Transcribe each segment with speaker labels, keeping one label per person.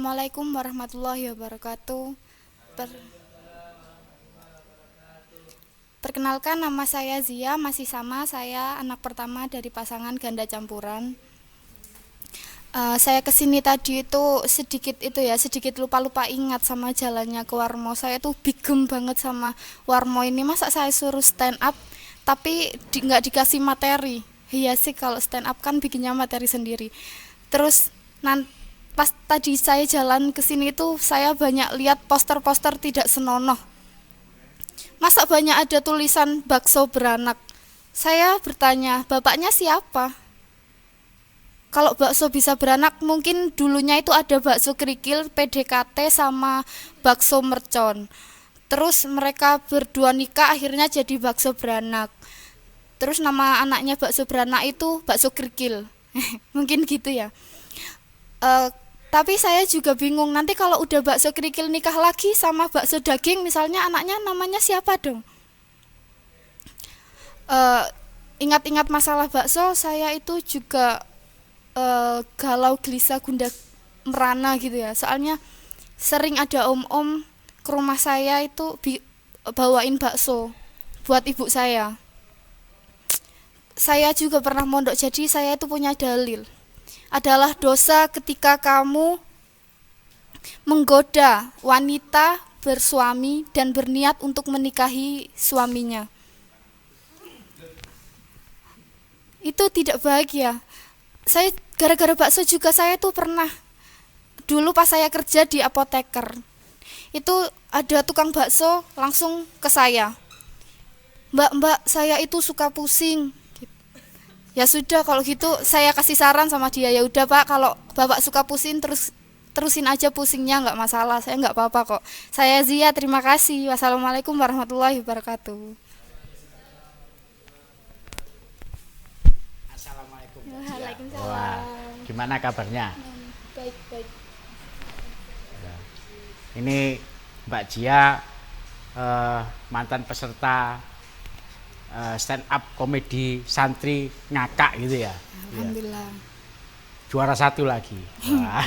Speaker 1: Assalamualaikum warahmatullahi wabarakatuh. Per- Perkenalkan, nama saya Zia, masih sama, saya anak pertama dari pasangan ganda campuran. Saya kesini tadi itu sedikit lupa-lupa ingat sama jalannya ke Warmo. Saya tuh bigem banget sama Warmo ini. Masa saya suruh stand up tapi nggak dikasih materi. Iya sih, kalau stand up kan bikinnya materi sendiri. Terus pas tadi saya jalan ke sini itu saya banyak lihat poster-poster tidak senonoh. Masa banyak ada tulisan bakso beranak. Saya bertanya, bapaknya siapa? Kalau bakso bisa beranak, mungkin dulunya itu ada bakso kerikil, PDKT sama bakso mercon. Terus mereka berdua nikah, akhirnya jadi bakso beranak. Terus nama anaknya bakso beranak itu bakso kerikil. Mungkin gitu ya. Eh, tapi saya juga bingung, nanti kalau udah bakso kerikil nikah lagi sama bakso daging, misalnya anaknya namanya siapa dong? Eh, Ingat-ingat masalah bakso, saya itu juga galau gelisah gundah merana gitu ya. Soalnya sering ada om-om ke rumah saya itu bawain bakso buat ibu saya. Saya juga pernah mondok, jadi saya itu punya dalil. Adalah dosa ketika kamu menggoda wanita bersuami dan berniat untuk menikahi suaminya. Itu tidak bahagia. Saya gara-gara bakso juga saya tuh pernah dulu pas saya kerja di apoteker. Itu ada tukang bakso langsung ke saya. Mbak, saya itu suka pusing. Ya sudah, kalau gitu saya kasih saran sama dia, ya udah Pak, kalau Bapak suka pusing terusin aja pusingnya, nggak masalah, saya nggak apa-apa kok. Saya Zia, terima kasih. Wassalamualaikum warahmatullahi wabarakatuh.
Speaker 2: Assalamualaikum Mbak Zia. Wah,
Speaker 1: Waalaikumsalam.
Speaker 2: gimana kabarnya?
Speaker 1: Baik.
Speaker 2: Ini Mbak Zia mantan peserta stand up komedi santri ngakak gitu ya.
Speaker 1: Alhamdulillah.
Speaker 2: Juara 1 lagi. Wah.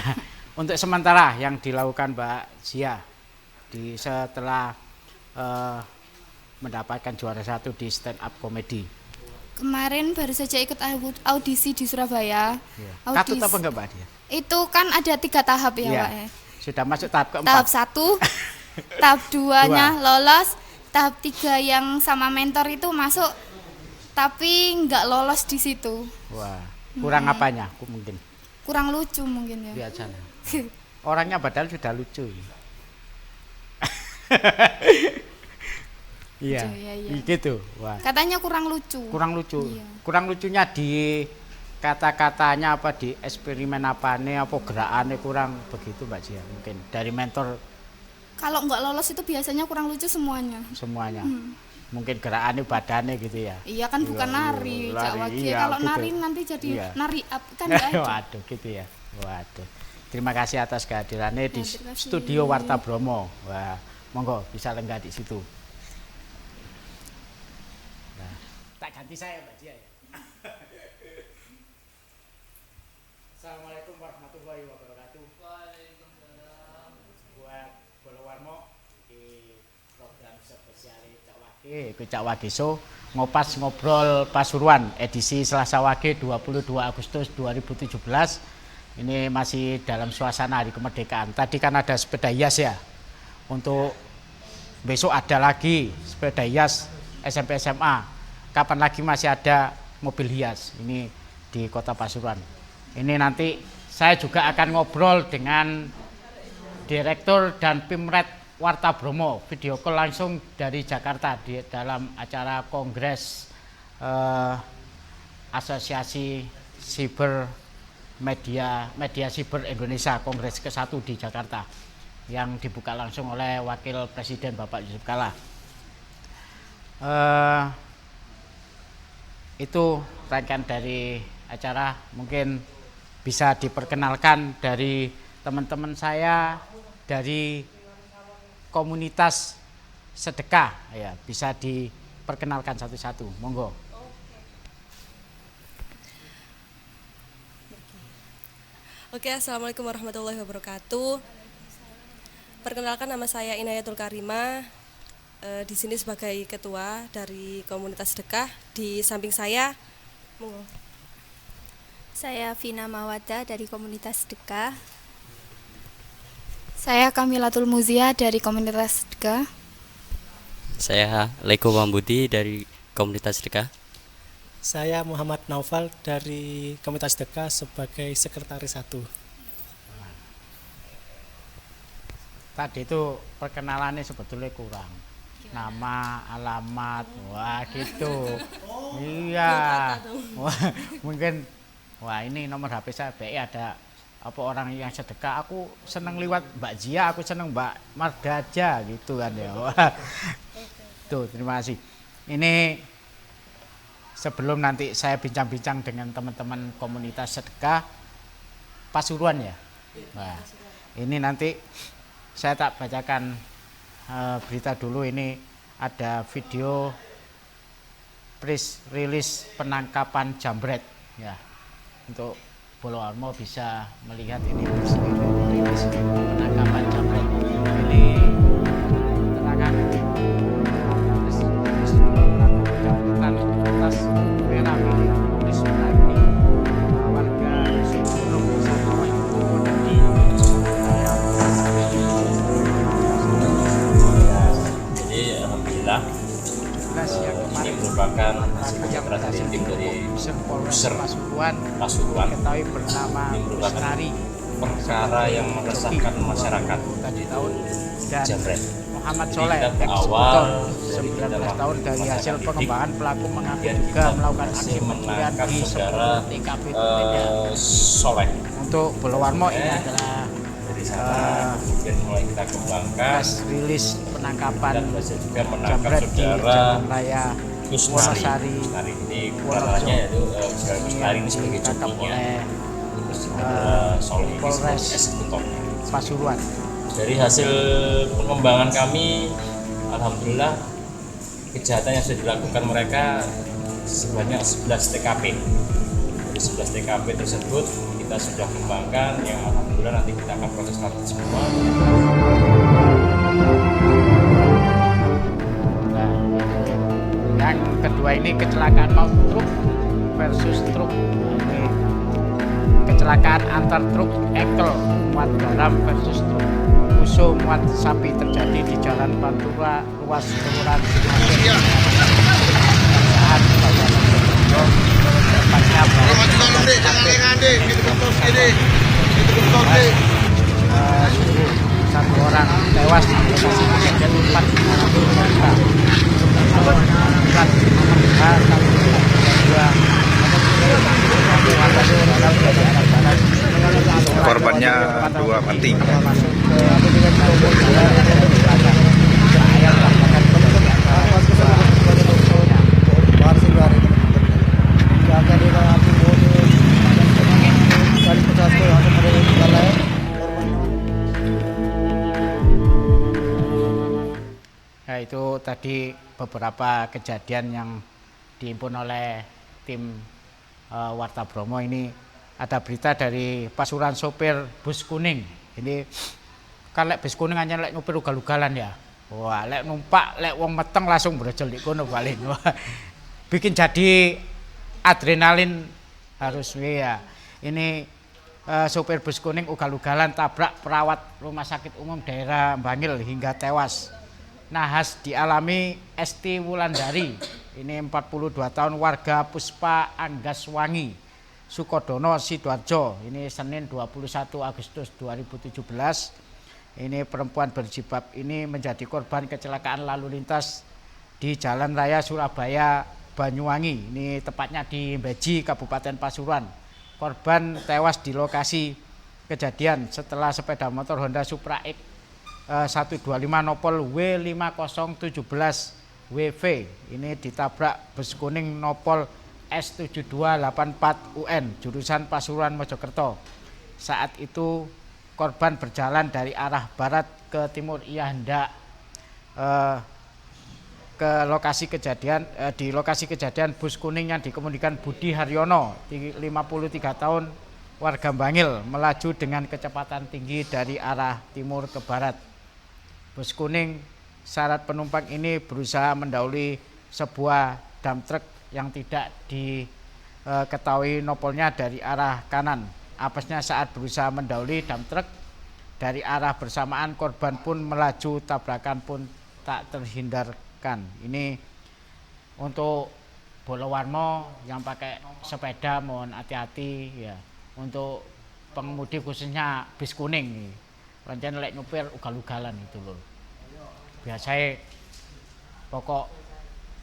Speaker 2: Untuk sementara yang dilakukan Mbak Zia setelah mendapatkan juara 1 di stand up komedi.
Speaker 1: Kemarin baru saja ikut audisi di Surabaya.
Speaker 2: Ya. Katut
Speaker 1: Audisi
Speaker 2: apa enggak Mbak Zia?
Speaker 1: itu kan ada 3 tahap ya,
Speaker 2: Iya.
Speaker 1: Pak ya.
Speaker 2: Sudah masuk tahap keempat.
Speaker 1: Tahap 1, tahap 2-nya lolos, tahap 3 yang sama mentor itu masuk tapi nggak lolos di situ.
Speaker 2: Wah, kurang apanya? Mungkin
Speaker 1: Kurang lucu mungkin ya.
Speaker 2: lihat sana. Orangnya padahal sudah lucu. Iya,
Speaker 1: Iya.
Speaker 2: gitu. Wah,
Speaker 1: Katanya kurang lucu.
Speaker 2: kurang lucu.
Speaker 1: Iya.
Speaker 2: Kurang lucunya di kata-katanya apa, di eksperimen apane, apa gerakannya kurang begitu Mbak Zia. Mungkin dari mentor
Speaker 1: Kalau nggak lolos itu biasanya kurang lucu semuanya.
Speaker 2: semuanya. Mungkin gerakannya badannya gitu ya.
Speaker 1: Iya kan bukan nari, Cak Wage.
Speaker 2: iya,
Speaker 1: Kalau
Speaker 2: gitu.
Speaker 1: nari nanti jadi
Speaker 2: Iya.
Speaker 1: nari up kan nggak ada.
Speaker 2: Waduh, gitu ya. Waduh. Terima kasih atas kehadirannya di
Speaker 1: terima kasih.
Speaker 2: studio Warta Bromo. Wah, monggo bisa lenggah di situ. Nah, tak ganti saya Mbak Zia ya. Assalamualaikum warahmatullahi wabarakatuh. Waalaikumsalam. Buat Bolo Warmo di program spesial Cak Wage, Cak Wage Show, ngopas ngobrol Pasuruan edisi Selasa Wage 22 Agustus 2017. Ini masih dalam suasana hari kemerdekaan. Tadi kan ada sepeda hias ya. Untuk besok ada lagi sepeda hias SMP SMA. Kapan lagi masih ada mobil hias ini di Kota Pasuruan. Ini nanti saya juga akan ngobrol dengan Direktur dan Pimret Warta Bromo, video call langsung dari Jakarta di dalam acara Kongres Asosiasi Siber Media Siber Indonesia Kongres ke-1 di Jakarta yang dibuka langsung oleh Wakil Presiden Bapak Yusuf Kalla. Itu rangkaian dari acara, mungkin bisa diperkenalkan dari teman-teman saya dari komunitas sedekah ya, bisa diperkenalkan satu-satu, monggo.
Speaker 3: Oke, assalamualaikum warahmatullahi wabarakatuh. Perkenalkan, nama saya Inayatul Karima. Di sini sebagai ketua dari komunitas sedekah. Di samping saya, monggo.
Speaker 4: Saya Vina Mawada dari komunitas sedekah.
Speaker 1: Saya Kamilatul Muzia dari komunitas sedekah.
Speaker 5: Saya Leko Wambudi dari komunitas sedekah.
Speaker 6: Saya Muhammad Naufal dari komunitas sedekah sebagai sekretaris 1.
Speaker 2: Tadi itu perkenalannya sebetulnya kurang. Nama, alamat, wah gitu. Iya. Wah, mungkin ini nomor HP saya BI ada apa orang yang sedekah. Aku seneng liwat Mbak Zia, aku seneng Mbak Mardaja gitu kan ya. Wah. Tuh, terima kasih. Ini sebelum nanti saya bincang-bincang dengan teman-teman komunitas sedekah Pasuruan ya. Nah, ini nanti saya tak bacakan berita dulu. Ini ada video press release penangkapan jambret ya. Untuk Bolowarmo bisa melihat ini press release penangkapan jambret. Ini keterangan atas bela milik Polis Meraki warga Suburung Samawa itu menjadi
Speaker 7: Jadi alhamdulillah ini merupakan hasil kerja dari tim dari Polres Pasuruan
Speaker 2: diketahui bernama
Speaker 7: ini merupakan
Speaker 2: Bestari
Speaker 7: perkara yang meresahkan masyarakat
Speaker 2: tadi tahun dan
Speaker 7: jambret.
Speaker 2: Muhammad
Speaker 7: Jadi
Speaker 2: Soleh,
Speaker 7: kita
Speaker 2: eksekutor
Speaker 7: dari
Speaker 2: 19 tahun dari hasil
Speaker 7: masyarakat
Speaker 2: pengembangan pelaku mengaku
Speaker 7: kemudian
Speaker 2: juga
Speaker 7: kita
Speaker 2: melakukan
Speaker 7: berhasil
Speaker 2: aksi pencurian
Speaker 7: menangkap
Speaker 2: di
Speaker 7: saudara
Speaker 2: 10 TKP berbeda.
Speaker 7: Soleh.
Speaker 2: Untuk Bolowarmo ini adalah
Speaker 7: Dari sana kemudian mulai kita kembangkan
Speaker 2: press release penangkapan
Speaker 7: dan berhasil juga menangkap
Speaker 2: jambret di
Speaker 7: saudara
Speaker 2: Jalan Raya
Speaker 7: Kusnari.
Speaker 2: Wonosari.
Speaker 7: Kusnari ini
Speaker 2: Wonoso.
Speaker 7: kebenarannya yaitu saudara Kusnari ini sebagai
Speaker 2: ditangkap
Speaker 7: jokinya,
Speaker 2: oleh
Speaker 7: terus saudara Soleh ini sebagai
Speaker 2: Polres
Speaker 7: eksekutornya.
Speaker 2: Pasuruan.
Speaker 7: Dari hasil pengembangan kami, alhamdulillah kejahatan yang sudah dilakukan mereka sebanyak 11 TKP. Dari 11 TKP tersebut kita sudah kembangkan, yang alhamdulillah nanti kita akan proses nanti semua.
Speaker 2: Nah, yang kedua ini kecelakaan maut truk versus truk. Ini kecelakaan antar truk ekel muat garam versus truk uso muat sapi terjadi di Jalan Pantura, ruas Kelurahan Cimahi. Saat bagian tepatnya satu orang tewas di lokasi kejadian 4 luka.
Speaker 8: Korbannya 2 mati.
Speaker 2: Nah, itu tadi beberapa kejadian yang dihimpun oleh tim Warta Bromo. Ini ada berita dari Pasuruan sopir bus kuning. Ini kan lek bus kuning hanya lek nyopir ugal-ugalan ya. Wah, lek numpak lek wong meteng langsung brejel di kono balik. Bikin jadi adrenalin harus ya. Ini sopir bus kuning ugal-ugalan tabrak perawat rumah sakit umum daerah Bangil hingga tewas. Nahas dialami Esti Wulandari. Ini 42 tahun warga Puspa Anggaswangi, Sukodono, Sidoarjo. Ini Senin 21 Agustus 2017. Ini perempuan berjilbab ini menjadi korban kecelakaan lalu lintas di Jalan Raya Surabaya Banyuwangi. Ini tepatnya di Beji, Kabupaten Pasuruan. Korban tewas di lokasi kejadian setelah sepeda motor Honda Supra X 125 Nopol W5017 WV ini ditabrak bus kuning Nopol S7284 UN jurusan Pasuruan Mojokerto. Saat itu korban berjalan dari arah barat ke timur. Ia hendak ke lokasi kejadian. Di lokasi kejadian bus kuning yang dikemudikan Budi Haryono 53 tahun warga Bangil melaju dengan kecepatan tinggi dari arah timur ke barat. Bus kuning syarat penumpang ini berusaha mendahului sebuah dump truck yang tidak diketahui nopolnya dari arah kanan. Apesnya saat berusaha mendahului dump truck dari arah bersamaan, korban pun melaju, tabrakan pun tak terhindarkan. Ini untuk Bolowarmo yang pakai sepeda mohon hati-hati ya. Untuk pengemudi khususnya bis kuning, rencana lek nyupir ugal-ugalan itu loh. Biasanya pokok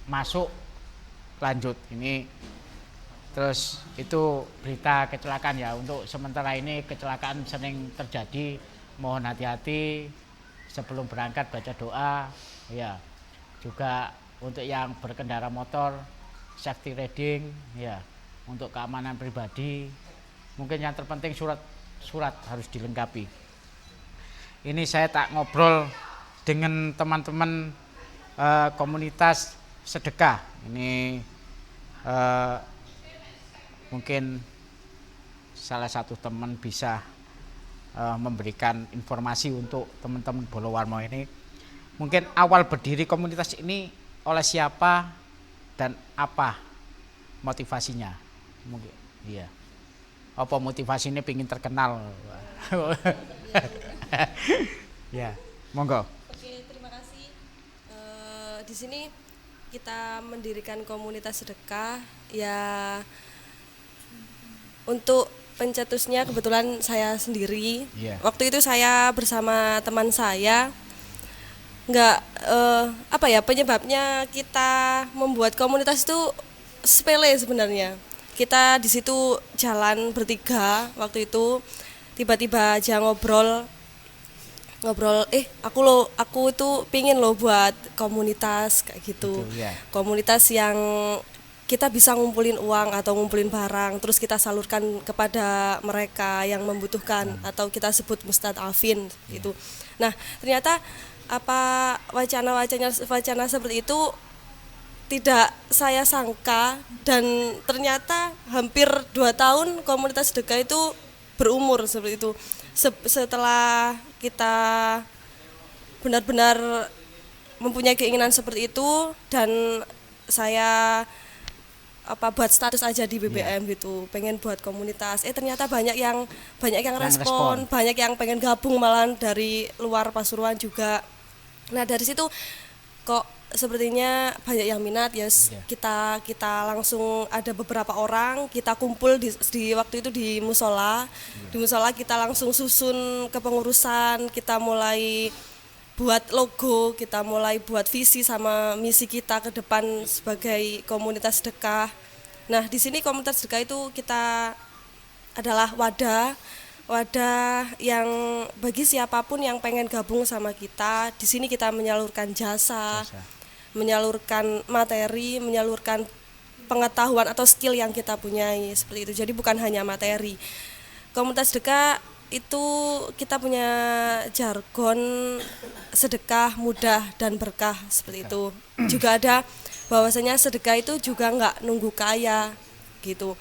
Speaker 2: masuk lanjut ini. Terus itu berita kecelakaan ya. Untuk sementara ini kecelakaan sering terjadi, mohon hati-hati sebelum berangkat, baca doa ya. Juga untuk yang berkendara motor, safety riding ya, untuk keamanan pribadi. Mungkin yang terpenting surat harus dilengkapi. Ini saya tak ngobrol dengan teman-teman komunitas sedekah. Ini mungkin salah satu teman bisa memberikan informasi untuk teman-teman Bolowarmo ini. Mungkin awal berdiri komunitas ini oleh siapa dan apa motivasinya? Mungkin iya. Apa motivasinya pengen terkenal? Ya, monggo.
Speaker 3: Oke, terima kasih. Di sini kita mendirikan komunitas sedekah ya. Untuk pencetusnya kebetulan saya sendiri.
Speaker 2: Yeah.
Speaker 3: Waktu itu saya bersama teman saya. Penyebabnya kita membuat komunitas itu sepele sebenarnya. Kita di situ jalan bertiga waktu itu, tiba-tiba aja ngobrol, aku itu pingin loh buat komunitas kayak gitu.
Speaker 2: Betul, ya.
Speaker 3: Komunitas yang kita bisa ngumpulin uang atau ngumpulin barang, terus kita salurkan kepada mereka yang membutuhkan, atau kita sebut mustadafin gitu. Nah, ternyata wacana seperti itu tidak saya sangka, dan ternyata hampir 2 tahun komunitas sedekah itu berumur seperti itu. Setelah kita benar-benar mempunyai keinginan seperti itu, dan saya buat status aja di BBM gitu, pengen buat komunitas. Ternyata banyak yang respon, banyak yang pengen gabung malahan dari luar Pasuruan juga. Nah, dari situ kok sepertinya banyak yang minat ya. Kita langsung ada beberapa orang, kita kumpul di waktu itu di musola. Di musola kita langsung susun kepengurusan, kita mulai buat logo, kita mulai buat visi sama misi kita ke depan sebagai komunitas sedekah. Nah, di sini komunitas sedekah itu kita adalah wadah yang bagi siapapun yang pengen gabung sama kita. Di sini kita menyalurkan jasa, menyalurkan materi, menyalurkan pengetahuan atau skill yang kita punyai seperti itu. Jadi bukan hanya materi. Komunitas sedekah itu kita punya jargon sedekah mudah dan berkah seperti itu. Juga ada bahwasanya sedekah itu juga nggak nunggu kaya gitu.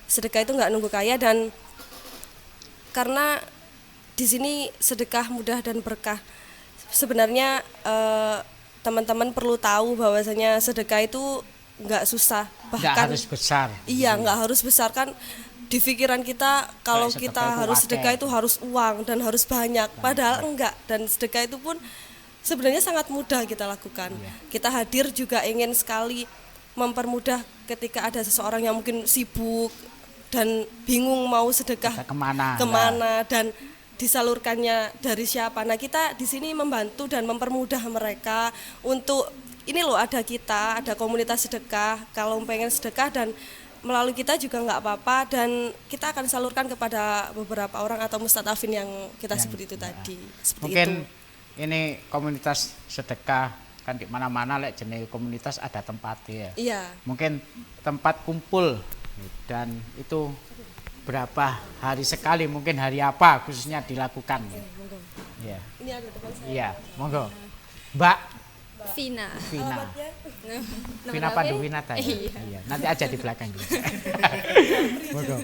Speaker 3: Sedekah itu nggak nunggu kaya, dan karena di sini sedekah mudah dan berkah. Sebenarnya teman-teman perlu tahu bahwasanya sedekah itu nggak susah, bahkan
Speaker 2: nggak harus besar.
Speaker 3: Iya, nggak harus besar kan. Di pikiran kita kalau kita harus sedekah itu harus uang dan harus banyak, padahal enggak. Dan sedekah itu pun sebenarnya sangat mudah kita lakukan. Kita hadir juga ingin sekali mempermudah ketika ada seseorang yang mungkin sibuk dan bingung mau sedekah kemana dan disalurkannya dari siapa. Nah, kita di sini membantu dan mempermudah mereka untuk ini loh, ada kita, ada komunitas sedekah. Kalau pengen sedekah dan melalui kita juga nggak apa-apa, dan kita akan salurkan kepada beberapa orang atau mustadafin yang kita sebut itu tadi. Seperti
Speaker 2: mungkin
Speaker 3: itu.
Speaker 2: Ini komunitas sedekah kan di mana-mana lek jenis komunitas ada tempat ya.
Speaker 3: Iya.
Speaker 2: Mungkin tempat kumpul, dan itu berapa hari sekali, mungkin hari apa khususnya dilakukan. Ya.
Speaker 3: Ini ada teman saya.
Speaker 2: Iya, monggo. Mbak
Speaker 4: Vina.
Speaker 2: Vina Panduwinata ya. Iya, nanti aja di belakang juga. Monggo.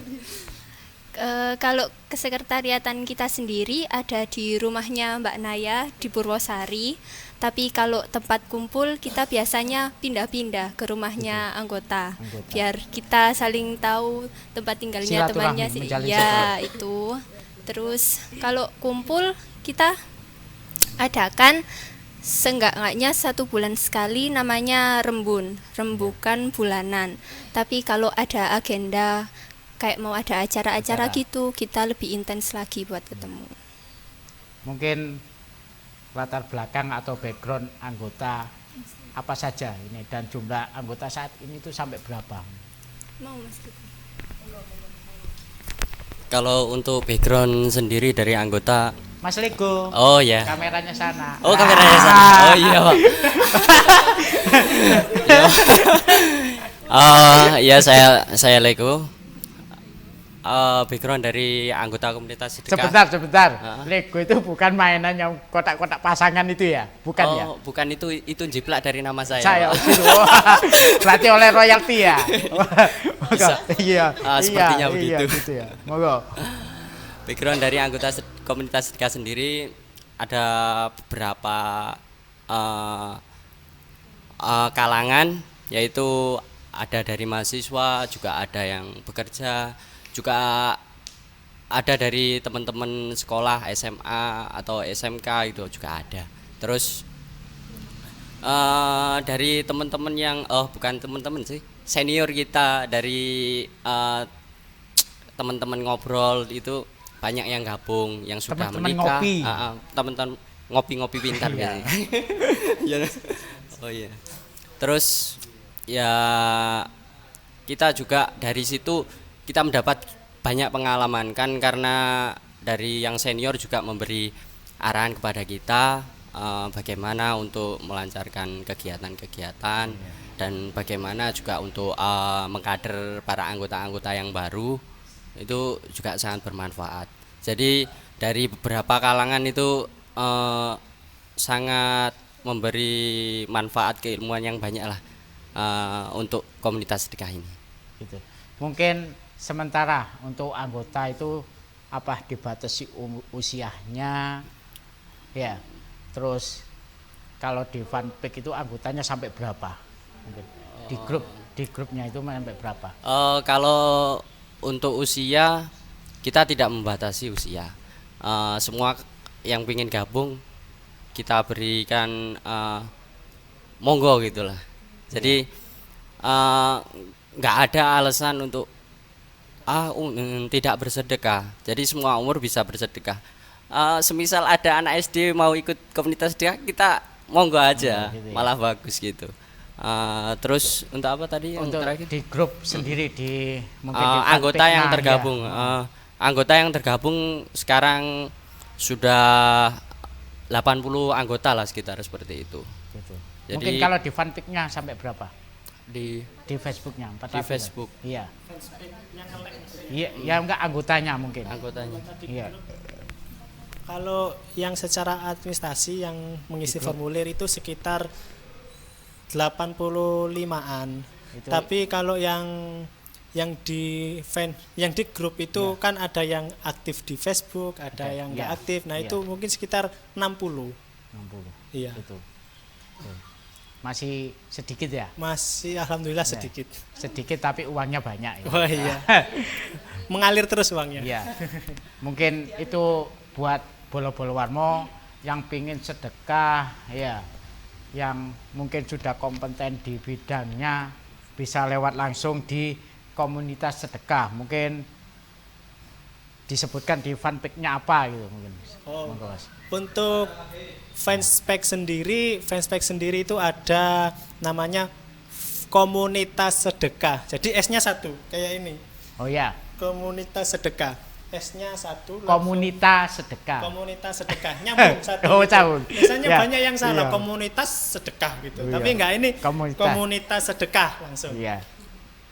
Speaker 4: Kalau kesekretariatan kita sendiri ada di rumahnya Mbak Naya di Purwosari, tapi kalau tempat kumpul kita biasanya pindah-pindah ke rumahnya anggota, biar kita saling tahu tempat tinggalnya temannya sih. Ya, itu. Terus kalau kumpul kita adakan seenggak-enggaknya 1 bulan sekali, namanya rembukan bulanan. Tapi kalau ada agenda kayak mau ada acara-acara gitu, kita lebih intens lagi buat ketemu.
Speaker 2: Mungkin latar belakang atau background anggota apa saja ini, dan jumlah anggota saat ini itu sampai berapa?
Speaker 4: Mau Mas?
Speaker 5: Kalau untuk background sendiri dari anggota,
Speaker 2: Mas Lego.
Speaker 5: oh ya,
Speaker 2: Kameranya sana.
Speaker 5: oh kameranya sana, oh iya Pak. Ya saya Lego. Background dari anggota komunitas sedekah.
Speaker 2: Sebentar. Lego itu bukan mainan yang kotak-kotak pasangan itu ya? Bukan ya?
Speaker 5: Bukan, itu jiplak dari nama saya.
Speaker 2: Saya
Speaker 5: Pak.
Speaker 2: gitu. Berarti oleh royalti ya?
Speaker 5: Bisa.
Speaker 2: Iya.
Speaker 5: Sepertinya
Speaker 2: iya,
Speaker 5: begitu.
Speaker 2: Iya, gitu ya. Monggo.
Speaker 5: Background dari anggota komunitas sedekah sendiri ada beberapa kalangan, yaitu ada dari mahasiswa, juga ada yang bekerja, juga ada dari teman-teman sekolah SMA atau SMK itu juga ada. Terus dari teman-teman yang bukan teman-teman sih, senior kita dari teman-teman ngobrol itu banyak yang gabung, yang sudah
Speaker 2: Teman-teman
Speaker 5: menikah.
Speaker 2: ngopi.
Speaker 5: Teman-teman ngopi-ngopi pintar ya. Oh iya. Terus ya kita juga dari situ kita mendapat banyak pengalaman kan, karena dari yang senior juga memberi arahan kepada kita bagaimana untuk melancarkan kegiatan-kegiatan dan bagaimana juga untuk mengkader para anggota-anggota yang baru, itu juga sangat bermanfaat. Jadi dari beberapa kalangan itu sangat memberi manfaat keilmuan yang banyak lah untuk komunitas sedekah ini.
Speaker 2: Gitu. Mungkin sementara untuk anggota itu apa dibatasi usianya ya, terus kalau di fanpage itu anggotanya sampai berapa mungkin di grupnya itu sampai berapa?
Speaker 5: Kalau untuk usia kita tidak membatasi usia, semua yang ingin gabung kita berikan monggo gitulah. Jadi nggak ada alasan untuk tidak bersedekah. Jadi semua umur bisa bersedekah. Semisal ada anak SD mau ikut komunitas sedekah, kita monggo aja,
Speaker 2: gitu ya.
Speaker 5: malah bagus gitu. Terus untuk apa tadi yang
Speaker 2: Untuk
Speaker 5: terakhir?
Speaker 2: di grup sendiri di mungkin di
Speaker 5: Anggota yang
Speaker 2: fanpage-nya,
Speaker 5: tergabung,
Speaker 2: ya.
Speaker 5: Anggota yang tergabung sekarang sudah 80 anggota lah, sekitar seperti itu.
Speaker 2: Gitu.
Speaker 5: Jadi
Speaker 2: Mungkin kalau di fanpage-nya sampai berapa?
Speaker 5: di
Speaker 2: Facebook-nya 400.
Speaker 5: Di Facebook.
Speaker 2: Iya. Iya, ya enggak anggotanya mungkin.
Speaker 5: anggotanya.
Speaker 2: Iya.
Speaker 6: Kalau yang secara administrasi yang mengisi formulir itu sekitar 85-an.
Speaker 2: Itu-
Speaker 6: Tapi kalau yang di grup itu kan ada yang aktif di Facebook, ada yang enggak
Speaker 2: ya,
Speaker 6: aktif. Nah,
Speaker 2: ya.
Speaker 6: itu mungkin sekitar 60.
Speaker 2: 60.
Speaker 6: Iya.
Speaker 2: Itu. Masih sedikit ya?
Speaker 6: Masih alhamdulillah sedikit.
Speaker 2: Sedikit tapi uangnya banyak ya.
Speaker 6: Wah, iya. Mengalir terus uangnya.
Speaker 2: Iya. Mungkin itu buat bolo-bolo warmo yang pingin sedekah ya, yang mungkin sudah kompeten di bidangnya, bisa lewat langsung di komunitas sedekah. Mungkin disebutkan di fanpage-nya apa gitu mungkin. Monggo, Mas.
Speaker 6: Untuk fanspage sendiri itu ada namanya komunitas sedekah. Jadi S-nya 1 kayak ini.
Speaker 2: Oh ya,
Speaker 6: Komunitas sedekah. S-nya 1.
Speaker 2: komunitas sedekah.
Speaker 6: Komunitas sedekah nyambung satu.
Speaker 2: Oh, nyambung.
Speaker 6: Biasanya
Speaker 2: Ya.
Speaker 6: banyak yang salah
Speaker 2: Iya.
Speaker 6: komunitas sedekah gitu.
Speaker 2: Iya.
Speaker 6: Tapi enggak, ini
Speaker 2: Komunitas.
Speaker 6: sedekah langsung.
Speaker 2: Iya.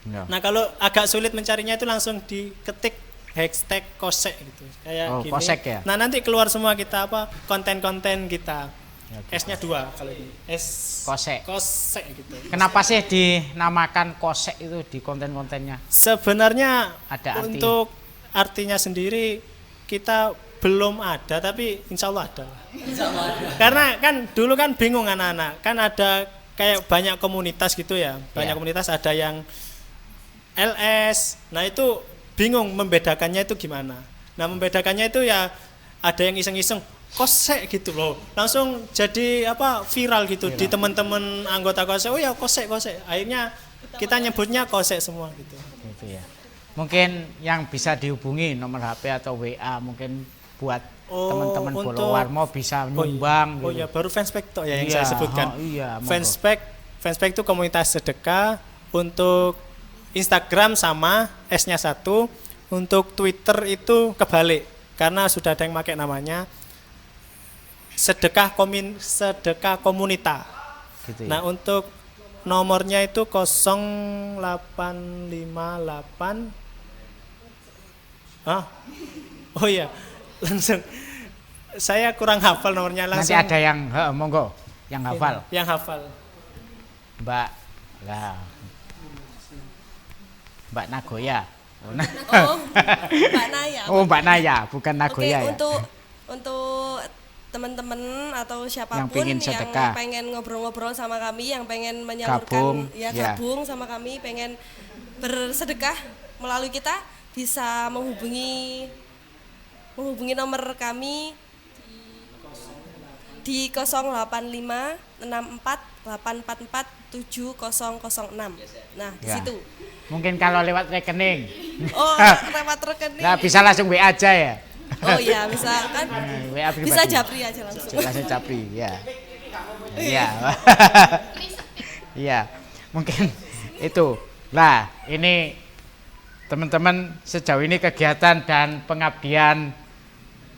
Speaker 2: Ya.
Speaker 6: Nah, kalau agak sulit mencarinya itu langsung diketik hashtag kosek gitu. Kayak
Speaker 2: Oh,
Speaker 6: gini.
Speaker 2: kosek ya?
Speaker 6: Nah, nanti keluar semua kita konten-konten kita.
Speaker 2: Ya,
Speaker 6: S-nya 2 kalau ini. S
Speaker 2: Kosek.
Speaker 6: Kosek gitu.
Speaker 2: Kenapa sih dinamakan kosek itu di konten-kontennya?
Speaker 6: Sebenarnya
Speaker 2: Ada arti?
Speaker 6: untuk artinya sendiri kita belum ada, tapi insya Allah ada. Karena kan dulu kan bingung anak-anak, kan ada kayak banyak komunitas gitu ya, banyak komunitas, ada yang LS, nah itu bingung membedakannya itu gimana. Nah membedakannya itu ya ada yang iseng-iseng kosek gitu loh, langsung jadi viral gitu di teman-teman anggota kosek. Oh ya kosek, akhirnya kita nyebutnya kosek semua gitu.
Speaker 2: Gitu ya. Mungkin yang bisa dihubungi nomor HP atau WA mungkin buat teman-teman Bolowarmo bisa nyumbang.
Speaker 6: Oh iya, baru fanspage ya yang saya sebutkan. Fanspage itu komunitas sedekah. Untuk Instagram sama S-nya 1. Untuk Twitter itu kebalik karena sudah ada yang pakai namanya sedekah komunita. Gitu ya? Nah, untuk nomornya itu 0858. Oh iya, langsung saya kurang hafal nomornya langsung.
Speaker 2: Nanti ada yang monggo yang hafal.
Speaker 6: Yang hafal. Mbak
Speaker 2: Nagoya.
Speaker 3: Mbak Naya.
Speaker 2: Oh, Mbak Naya, bukan Nagoya.
Speaker 3: Oke, untuk teman-teman atau siapapun yang pengen ngobrol-ngobrol sama kami, yang pengen menyalurkan gabung sama kami, pengen bersedekah melalui kita, bisa menghubungi nomor kami di 08564844706. Nah, di situ.
Speaker 2: Mungkin kalau lewat rekening.
Speaker 3: Oh, lewat rekening.
Speaker 2: Nah, bisa langsung WA aja ya.
Speaker 3: Oh iya, bisa kan?
Speaker 2: WA pribadi.
Speaker 3: Bisa japri aja langsung.
Speaker 2: Langsung japri, ya. Iya. Iya. Mungkin itu. Lah, ini teman-teman sejauh ini kegiatan dan pengabdian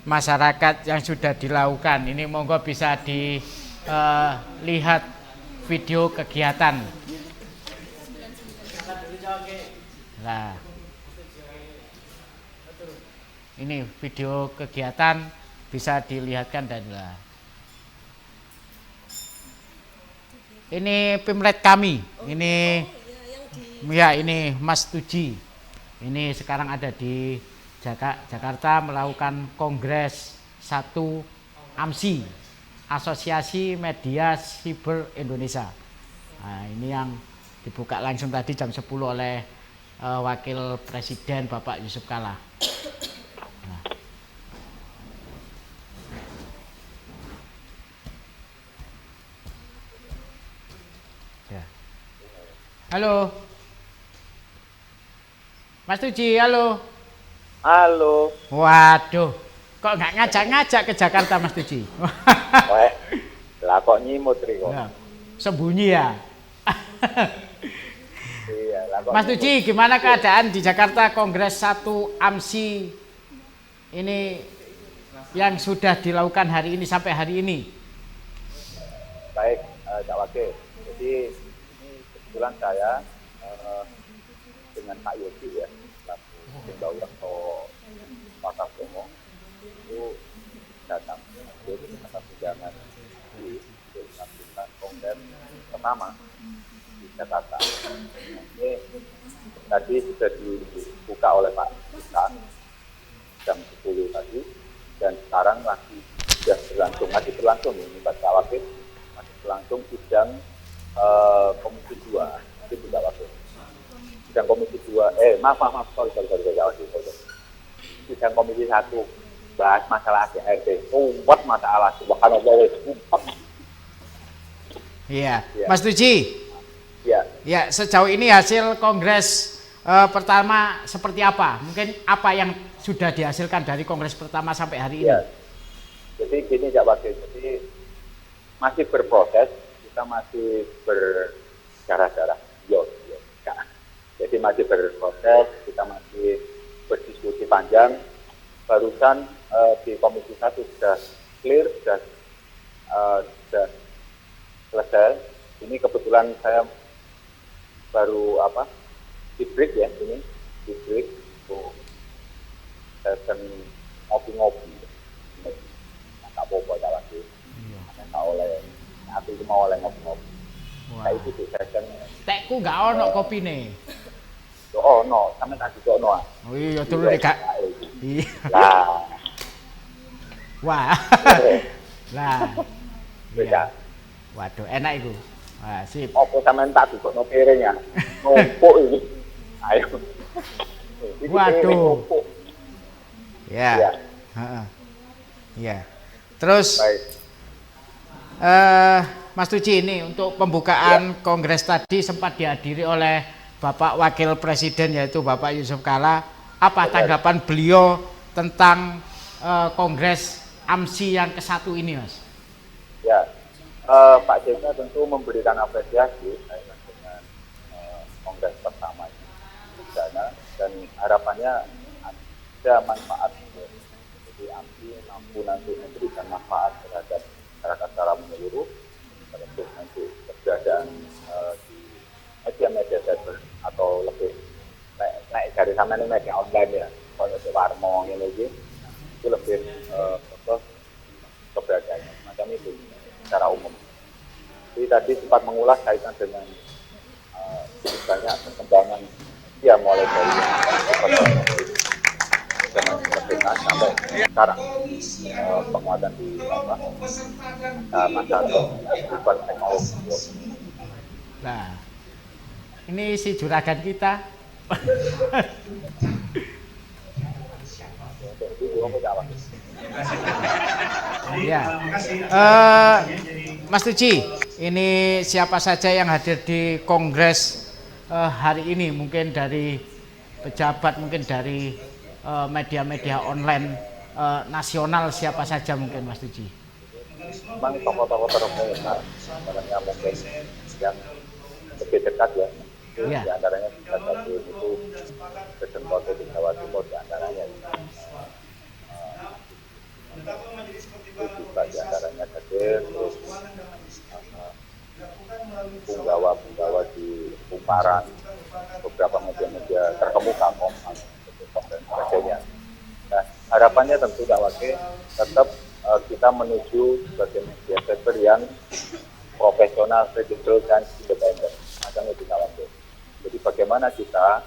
Speaker 2: masyarakat yang sudah dilakukan. Ini monggo bisa dilihat video kegiatan. Nah, ini video kegiatan bisa dilihatkan dan ini pimlet kami. Ini ini Mas Tuji. Ini sekarang ada di Jakarta melakukan Kongres 1 AMSI, Asosiasi Media Siber Indonesia. Nah, ini yang dibuka langsung tadi jam 10 oleh Wakil Presiden Bapak Yusuf Kalla. Nah. Ya. Halo. Mas Tuji, halo.
Speaker 9: Halo.
Speaker 2: Waduh, kok nggak ngajak-ngajak ke Jakarta Mas Tuji?
Speaker 9: Weh, lah kok nyimut Riko.
Speaker 2: Nah, sembunyi ya?
Speaker 9: Iya, lah kok
Speaker 2: Mas Tuji, gimana keadaan di Jakarta Kongres 1 AMSI ini yang sudah dilakukan hari ini sampai hari ini?
Speaker 9: Baik, Cak Wakil. Jadi ini kebetulan saya dengan Pak Yogi ya, Mbak Wirakto Pasar Promo itu datang ke atas undangan di melakukan kongres pertama di Jakarta. Ini tadi sudah dibuka oleh Pak Isan jam 10 tadi, dan sekarang masih berlangsung ini Pak Wakil, masih berlangsung sidang Komisi 2 itu Pak Wakil. Sidang Komisi 2, sorry. Sidang Komisi 1 bahas masalah ADRT, buat masalah subhanallah.
Speaker 2: Iya, Mas Tuji.
Speaker 9: Ya.
Speaker 2: Ya, sejauh ini hasil kongres pertama seperti apa? Mungkin apa yang sudah dihasilkan dari kongres pertama sampai hari ini?
Speaker 9: Ya. Jadi gini Cak Wakil, jadi masih berproses, kita masih berdarah-darah. Jadi masih berproses, kita masih berdiskusi panjang. Barusan di Komisi 1 sudah clear, sudah selesai. Ini kebetulan saya baru di break ya, ini di break. Saya akan ngopi-ngopi. Tak apa-apa tak lagi. Tak oleh, aku cuma oleh ngopi-ngopi. Kayak itu sih saya akan.
Speaker 2: Tekku nggak ono kopi nih.
Speaker 9: Oh no, sampe tak dikok no.
Speaker 2: Oh iya, dulu nek Iya.
Speaker 9: Lah,
Speaker 2: Wah. Lah.
Speaker 9: beda.
Speaker 2: Waduh, enak itu. Wah, sip.
Speaker 9: Apa sampean tak dukokno piring ya? Numpuk iki. Ayo. Iki
Speaker 2: Waduh.
Speaker 9: piring numpuk.
Speaker 2: Ya.
Speaker 9: Iya.
Speaker 2: Heeh. Iya. Terus
Speaker 9: Baik.
Speaker 2: Mas Tuji, ini untuk pembukaan kongres tadi sempat dihadiri oleh Bapak Wakil Presiden yaitu Bapak Yusuf Kala. Apa tanggapan beliau tentang kongres AMSI yang ke-1 ini, Mas?
Speaker 9: Ya, Pak JK tentu memberikan apresiasi kaitan dengan kongres pertama ini di sana, dan harapannya ada manfaat. Jadi AMSI mampu nanti memberikan manfaat terhadap masyarakat secara menyeluruh, termasuk nanti keberadaan di media-media cyber atau lebih naik dari sama ini media online ya, kalau di Warmo ini itu lebih keberadaannya macam itu secara umum. Jadi tadi sempat mengulas kaitan dengan banyak perkembangan ya, mulai dari zaman kemerdekaan sampai sekarang, penguatan di masa perubahan teknologi.
Speaker 2: Nah, ini si juragan kita. Ya, Mas Tuji, ini siapa saja yang hadir di kongres hari ini? Mungkin dari pejabat, mungkin dari media-media online nasional, siapa saja mungkin, Mas Tuji?
Speaker 9: Memang tokoh-tokoh terkenal, sebenarnya mungkin yang lebih dekat ya.
Speaker 2: Ya.
Speaker 9: Di antaranya itu Presiden Kota di Jawa Timur, di antaranya itu juga di antaranya hadir, terus punggawa di Kumparan, beberapa media-media terkemuka, Kompas, dan sebagainya. Nah, harapannya tentu dakwahnya tetap kita menuju sebagai media cyber yang profesional, kredibel, dan independen. Macam itu dakwahnya. Jadi bagaimana kita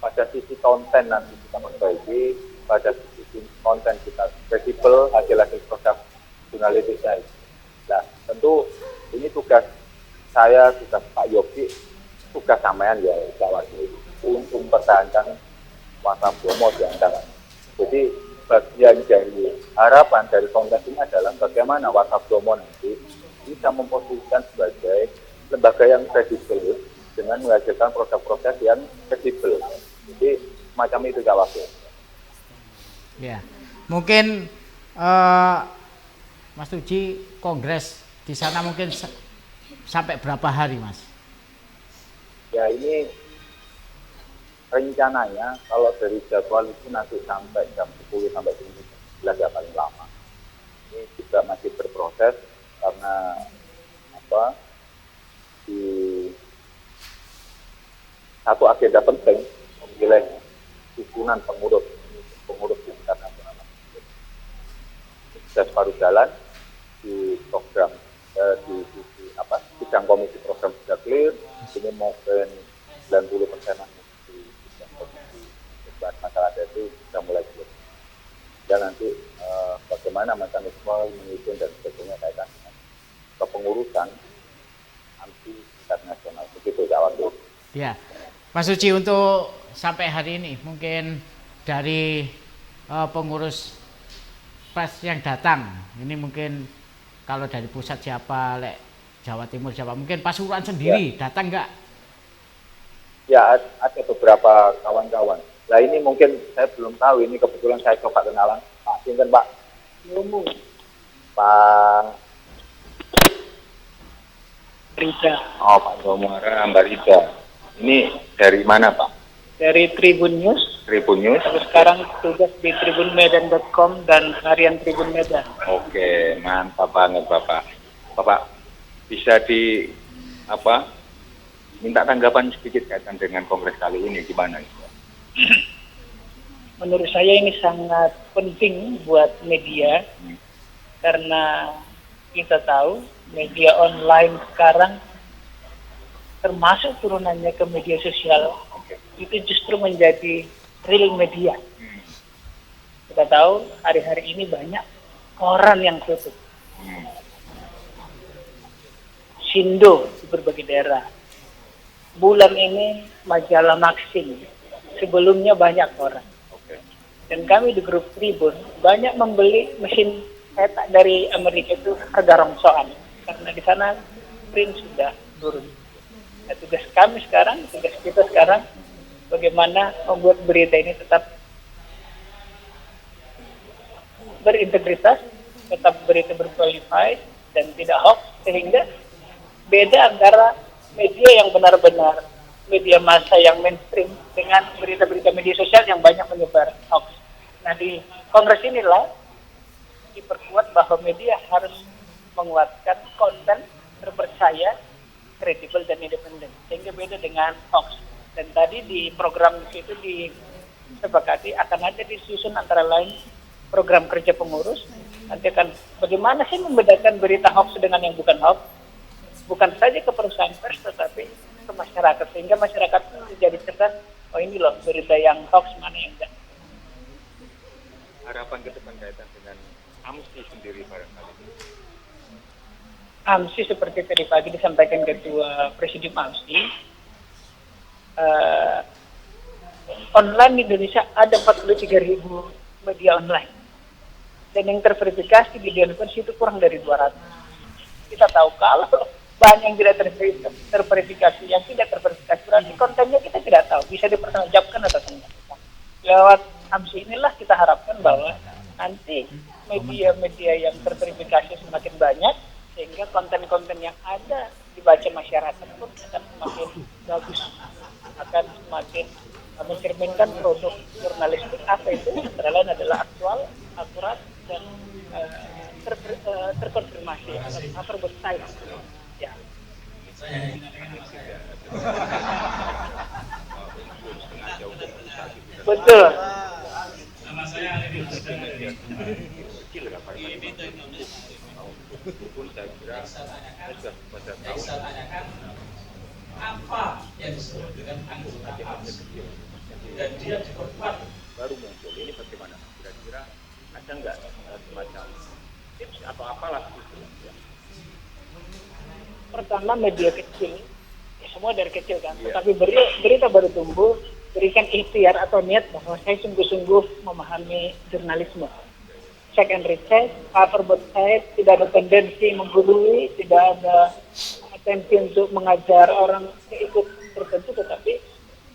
Speaker 9: pada sisi konten nanti kita perbaiki, pada sisi konten kita kredibel, hasil-hasil produk jurnalistisnya. Nah, tentu ini tugas saya, tugas Pak Yogi, tugas sampean ya dakwahnya untuk mempertahankan masa promo di antara. Jadi bagian dari harapan dari kongres ini adalah bagaimana WhatsApp Bromo nanti bisa memposisikan sebagai lembaga yang kredibel dengan menghasilkan produk-produk yang kredibel. Jadi macam itu jawabnya.
Speaker 2: Ya, mungkin Mas Tuji kongres di sana mungkin sampai berapa hari, Mas?
Speaker 9: Ya, ini rencananya kalau dari jadwal itu nanti sampai jam 10 sampai jam 11 ya paling lama. Ini juga masih berproses karena di satu agenda penting memilih susunan pengurus di tingkat nasional. Sudah baru jalan di program di bidang komisi program sudah clear. Ini mungkin 90% masalah itu sudah mulai clear. Dan nanti bagaimana mekanisme menyusun dan sebagainya kaitan dengan kepengurusan anti tingkat nasional, begitu jawab itu.
Speaker 2: Ya, Mas Suci, untuk sampai hari ini mungkin dari pengurus PES yang datang, ini mungkin kalau dari pusat siapa, Jawa Timur siapa, mungkin Pasuruan sendiri ya. Datang nggak?
Speaker 9: Ya, ada beberapa kawan-kawan. Nah ini mungkin saya belum tahu, ini kebetulan saya coba kenalan. Pak, sinten Pak? Pak
Speaker 10: Rida.
Speaker 9: Oh, Pak Gomara, Mbak Rida. Ini dari mana Pak?
Speaker 10: Dari Tribun News.
Speaker 9: Tribun News.
Speaker 10: Terus sekarang tugas di tribunmedan.com dan harian Tribun Medan.
Speaker 9: Oke, mantap banget Bapak. Bapak bisa minta tanggapan sedikit kaitan dengan kongres kali ini gimana?
Speaker 10: Menurut saya ini sangat penting buat media karena kita tahu media online sekarang termasuk turunannya ke media sosial itu justru menjadi real media. Kita tahu hari-hari ini banyak koran yang tutup. Sindo di berbagai daerah. Bulan ini majalah Maxim. Sebelumnya banyak koran. Dan kami di grup Tribun banyak membeli mesin cetak dari Amerika itu harga rongsokan. Karena di sana print sudah turun. Nah, tugas kita sekarang bagaimana membuat berita ini tetap berintegritas, tetap berita berkualitas dan tidak hoax, sehingga beda antara media yang benar-benar media massa yang mainstream dengan berita-berita media sosial yang banyak menyebar hoax. Nah, di kongres inilah diperkuat bahwa media harus menguatkan konten terpercaya, kredibel dan independen, sehingga beda dengan hoax. Dan tadi di program itu disepakati akan ada disusun antara lain program kerja pengurus, nanti akan bagaimana sih membedakan berita hoax dengan yang bukan hoax, bukan saja ke perusahaan pers tetapi ke masyarakat, sehingga masyarakat menjadi cerdas, oh ini loh berita yang hoax, mana yang enggak.
Speaker 9: Harapan ke depan kaitan dengan AMSI sendiri barangkali.
Speaker 10: AMSI seperti tadi pagi disampaikan Ketua Presidium AMSI, online di Indonesia ada 43.000 media online. Dan yang terverifikasi di Universitas itu kurang dari 200. Kita tahu kalau banyak yang tidak terverifikasi, yang tidak terverifikasi berarti kontennya kita tidak tahu, bisa dipertanggungjawabkan atau tidak. Lewat AMSI inilah kita harapkan bahwa nanti media-media yang terverifikasi semakin banyak, sehingga konten-konten yang ada dibaca masyarakat pun akan semakin bagus, akan semakin mencerminkan produk jurnalistik apa itu antara lain adalah aktual, akurat dan terkonfirmasi atau bersaing. Ya. Betul.
Speaker 9: Nama saya Arifin kecil lah pun saya kira saya sudah pada tahu apa yang disebut dengan anggota kecil dan dia diperkuat baru muncul. Ini bagaimana? Kira-kira ada nggak semacam tips atau apalah gitu? Ya.
Speaker 10: Pertama, media kecil, ya semua dari kecil kan. Yeah. Tapi berita baru tumbuh, berikan ikhtiar atau niat bahwa saya sungguh-sungguh memahami jurnalisme. Check and recheck, cover both sides, tidak ada tendensi menggurui, tidak ada atensi untuk mengajar orang ikut tertentu, tetapi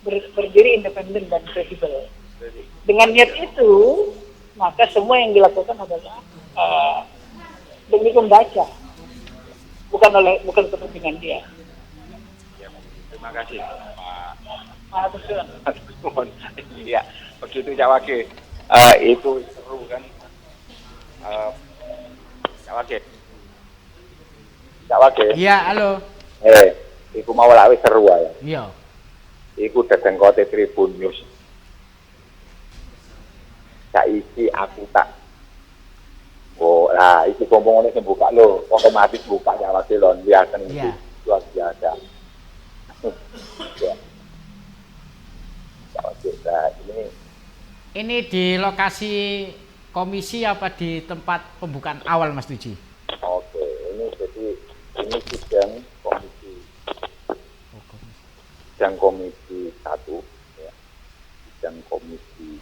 Speaker 10: berdiri independen dan kredibel. Dengan niat itu, maka semua yang dilakukan adalah demi membaca, bukan kepentingan dia.
Speaker 9: Ya, terima kasih
Speaker 10: Pak.
Speaker 9: Iya, begitu Cak Wakil. Itu seru kan, Cak Wakil. Cak Wakil.
Speaker 2: Iya, halo.
Speaker 9: Iku mau lawe seru ya.
Speaker 2: Iya.
Speaker 9: Iku dedengkote Tribun News. Saiki aku tak. Oh, lah iki ngomong ngene sing buka lho, otomatis buka Cak Wakil lho, biasen iki luar biasa. Ya. Cak Wakil,
Speaker 2: ini di lokasi komisi apa di tempat pembukaan awal Mas Tuji?
Speaker 9: Oke, ini jadi ini sidang komisi 1 ya. Sidang komisi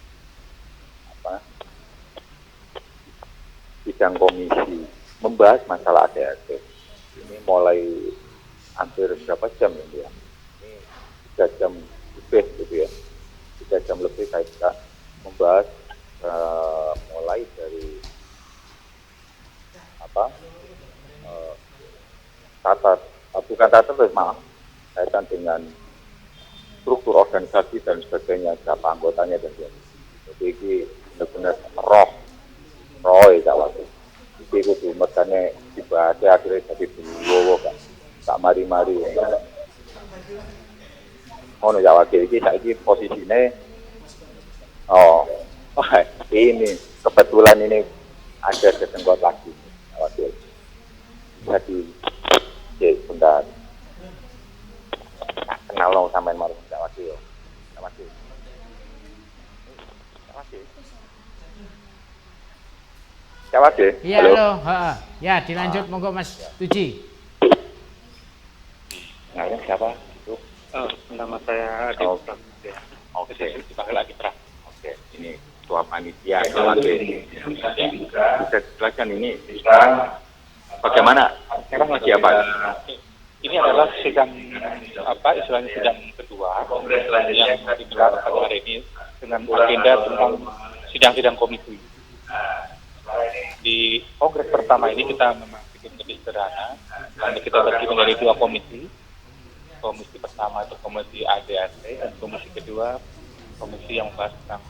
Speaker 9: sidang komisi membahas masalah ADART. Ini mulai hampir berapa jam ini ya? Ini 3 jam lebih gitu ya. 3 jam lebih kita membahas mulai dari malah kaitan dengan struktur organisasi dan sebagainya, siapa anggotanya dan sebagainya. Jadi ini benar-benar roh ya waktu itu mergane dibahas akhirnya jadi dulu kan tak mari-mari ngono ya wakil iki saiki posisine ini kebetulan ini ada dedengkot lagi wakil jadi bentar kenal lo sampean marung Cak Wakil. Wage.
Speaker 2: Iya, halo. Heeh. Ya, dilanjut monggo Mas Tuji.
Speaker 9: Nah, ini siapa? Itu.
Speaker 11: Nama saya Adi.
Speaker 9: Oke. Dipanggil lagi Pra. Oke, ini ketua panitia Wage. Bisa dijelaskan ini sekarang bagaimana? Sekarang lagi apa?
Speaker 11: Ini adalah sidang istilahnya sidang kedua yang digelar pada hari ini dengan agenda tentang sidang-sidang komisi. Di kongres pertama ini kita memang bikin lebih sederhana, karena kita bagi menjadi dua komisi. Komisi pertama itu komisi ADAC dan komisi kedua komisi yang membahas tentang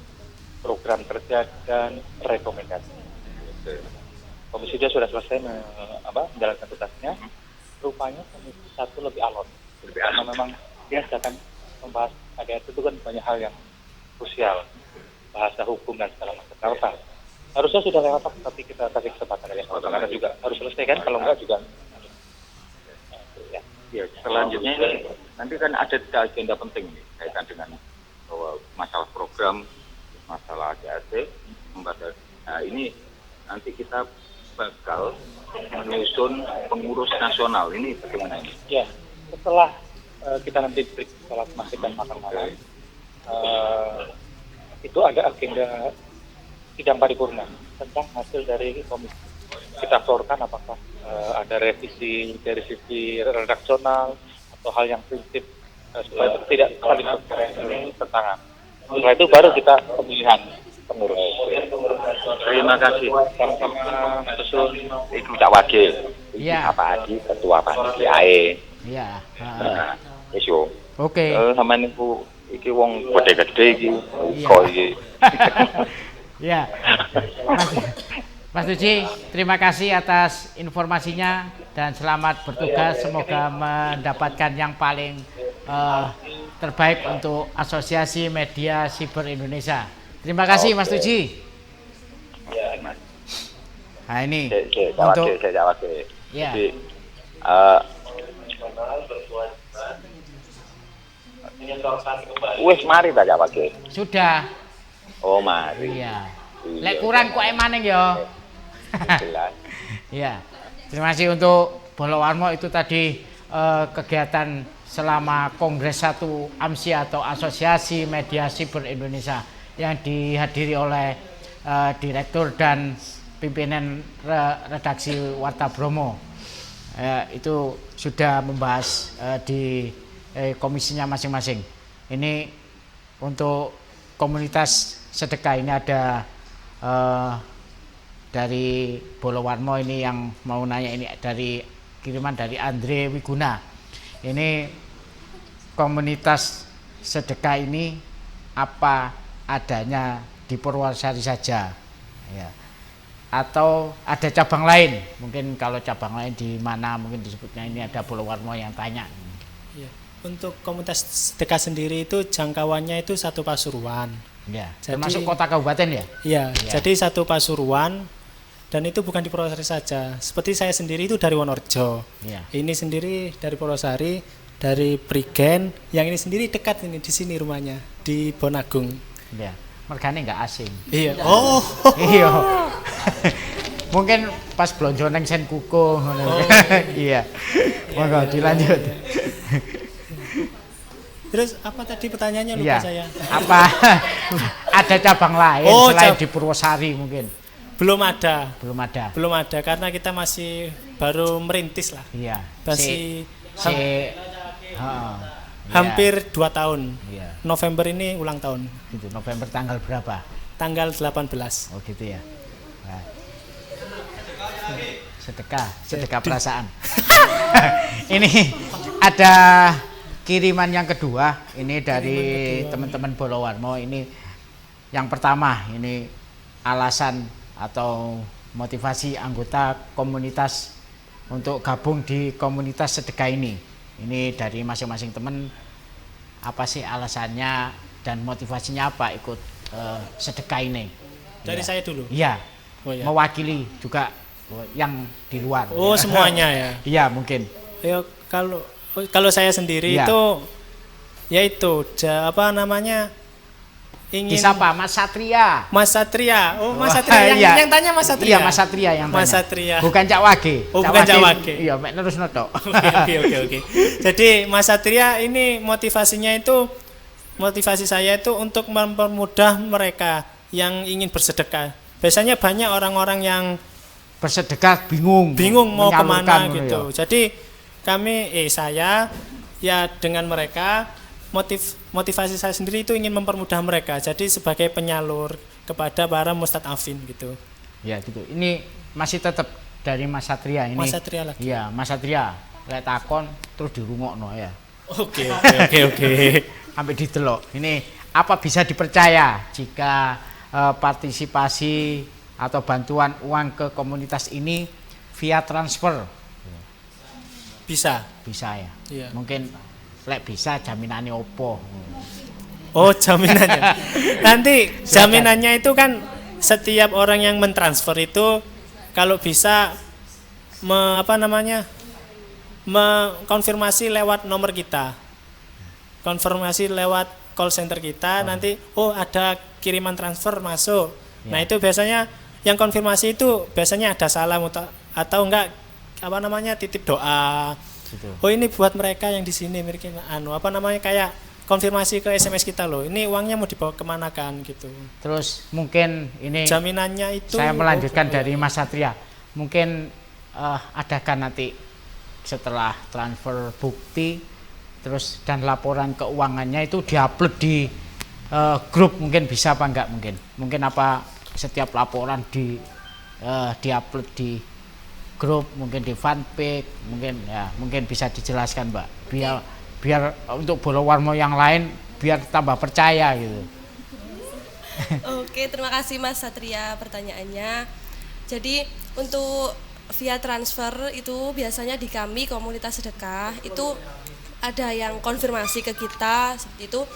Speaker 11: program kerja dan rekomendasi. Komisi dia sudah selesai menjalankan tugasnya. Rupanya komisi satu lebih alot. Karena memang dia akan membahas ADAC itu kan banyak hal yang krusial, bahasa hukum dan segala macam. Harusnya sudah lewat, tapi kita kasih kesempatan ya, karena juga harus selesai kan, kalau enggak juga.
Speaker 9: Ya, selanjutnya ini nanti kan ada agenda penting nih kaitan dengan masalah program, masalah ADAC. Nah, ini nanti kita bakal menyusun pengurus nasional, ini bagaimana ini?
Speaker 11: Ya, setelah kita nanti break salat maghrib dan makan malam, itu ada agenda sidang paripurna tentang hasil dari komisi. Kita sorkan apakah ada revisi dari sisi redaksional atau hal yang prinsip supaya tidak saling bertentangan. Setelah itu baru kita pemilihan pengurus.
Speaker 9: Terima kasih.
Speaker 11: Sama-sama susun
Speaker 9: Itu Cak Wage.
Speaker 2: Iya.
Speaker 9: Apa Adi ketua panitia.
Speaker 2: Iya.
Speaker 9: Nah, wis yo.
Speaker 2: Oke.
Speaker 9: Sampeyan niku iki wong gede-gede iki.
Speaker 2: Iya.
Speaker 9: Kok iki.
Speaker 2: Ya. Mas Tuji, terima kasih atas informasinya dan selamat bertugas. Semoga mendapatkan yang paling terbaik untuk Asosiasi Media Siber Indonesia. Terima kasih Mas Tuji. Nah ini untuk ya.
Speaker 9: Jadi, wis mari ta Cak Wage?
Speaker 2: Sudah.
Speaker 9: Oh, mari.
Speaker 2: Iya. Lek kurang kok maning ya.
Speaker 9: Jelas.
Speaker 2: Iya. Terima kasih untuk Bolowarmo, itu tadi kegiatan selama Kongres 1 AMSI atau Asosiasi Media Siber Indonesia yang dihadiri oleh direktur dan pimpinan redaksi Warta Bromo. Itu sudah membahas di komisinya masing-masing. Ini untuk komunitas sedekah, ini ada dari Bolowarmo ini yang mau nanya, ini dari kiriman dari Andre Wiguna. Ini komunitas sedekah ini apa adanya di Purwosari saja ya, atau ada cabang lain? Mungkin kalau cabang lain di mana mungkin disebutnya, ini ada Bolowarmo yang tanya.
Speaker 6: Ya. Untuk komunitas sedekah sendiri itu jangkauannya itu satu Pasuruan.
Speaker 2: Ya,
Speaker 6: jadi,
Speaker 2: termasuk kota kabupaten ya?
Speaker 6: Iya, ya. Jadi satu Pasuruan, dan itu bukan di Purwosari saja. Seperti saya sendiri itu dari Wonorejo. Ya. Ini sendiri dari Purwosari, dari Prigen. Yang ini sendiri dekat ini di sini rumahnya di Bonagung.
Speaker 2: Ya, mergane nggak asing.
Speaker 6: Iya. Oh.
Speaker 2: Iya. Mungkin pas blonjo neng Sen Kuko. Oh. Iya. Monggo dilanjut.
Speaker 6: Terus apa tadi pertanyaannya, lupa
Speaker 2: ya.
Speaker 6: saya.
Speaker 2: Apa ada cabang lain selain di Purwosari mungkin?
Speaker 6: Belum ada.
Speaker 2: Belum ada.
Speaker 6: Belum ada karena kita masih baru merintis lah.
Speaker 2: Iya.
Speaker 6: Masih
Speaker 2: hampir
Speaker 6: 2 tahun.
Speaker 2: Iya.
Speaker 6: November ini ulang tahun.
Speaker 2: Gitu. November tanggal berapa?
Speaker 6: Tanggal 18.
Speaker 2: Oh gitu ya. Nah. Sedekah perasaan. Ini ada kiriman yang kedua, ini dari teman-teman Bolowarmo. Ini yang pertama, ini alasan atau motivasi anggota komunitas untuk gabung di komunitas sedekah ini. Ini dari masing-masing teman, apa sih alasannya dan motivasinya apa ikut sedekah ini?
Speaker 6: Dari saya dulu.
Speaker 2: Iya. Oh, ya. Mewakili juga yang di luar.
Speaker 6: Oh, semuanya ya.
Speaker 2: Iya, mungkin.
Speaker 6: Ya, kalau saya sendiri itu yaitu apa namanya, ingin
Speaker 2: disapa Mas Satria.
Speaker 6: Mas Satria. Oh, Mas
Speaker 2: Wah,
Speaker 6: Satria
Speaker 2: iya.
Speaker 6: yang tanya Mas Satria.
Speaker 2: Iya, Mas Satria yang
Speaker 6: Mas
Speaker 2: tanya.
Speaker 6: Satria.
Speaker 2: Bukan Cak Wage.
Speaker 6: Oh, bukan Cak Wage.
Speaker 2: Iya, mek nerusno tok.
Speaker 6: Oke. Jadi Mas Satria ini motivasi saya itu untuk mempermudah mereka yang ingin bersedekah. Biasanya banyak orang-orang yang
Speaker 2: bersedekah bingung
Speaker 6: mau kemana
Speaker 2: menyalurkan
Speaker 6: gitu.
Speaker 2: ya.
Speaker 6: Jadi saya ya dengan mereka motivasi saya sendiri itu ingin mempermudah mereka. Jadi sebagai penyalur kepada para mustadafin gitu.
Speaker 2: Ya gitu. Ini masih tetap dari Mas Satria ini.
Speaker 6: Mas Satria lagi.
Speaker 2: Iya, Mas Satria. Lek takon terus dirungokno ya.
Speaker 6: Oke.
Speaker 2: Sampai didelok. Ini apa bisa dipercaya jika partisipasi atau bantuan uang ke komunitas ini via transfer?
Speaker 6: Bisa
Speaker 2: ya.
Speaker 6: Iya.
Speaker 2: Mungkin lek bisa jaminannya opo?
Speaker 6: Oh, jaminannya. Nanti jaminannya itu kan setiap orang yang mentransfer itu kalau bisa mengkonfirmasi lewat nomor kita. Konfirmasi lewat call center kita, nanti ada kiriman transfer masuk.
Speaker 2: Ya.
Speaker 6: Nah, itu biasanya yang konfirmasi itu biasanya ada salam atau enggak titip doa.
Speaker 2: Gitu.
Speaker 6: Oh, ini buat mereka yang di sini kayak konfirmasi ke SMS kita loh. Ini uangnya mau dibawa kemana kan gitu.
Speaker 2: Terus mungkin ini
Speaker 6: jaminannya itu
Speaker 2: saya melanjutkan dari Mas Satria. Mungkin adakah nanti setelah transfer bukti terus dan laporan keuangannya itu diupload di grup, mungkin bisa apa enggak mungkin apa setiap laporan diupload di grup, mungkin di fanpage, mungkin bisa dijelaskan Mbak, biar untuk Bolowarmo yang lain biar tambah percaya gitu.
Speaker 3: Oke, terima kasih Mas Satria pertanyaannya. Jadi untuk via transfer itu biasanya di kami komunitas sedekah itu ada yang konfirmasi ke kita seperti itu,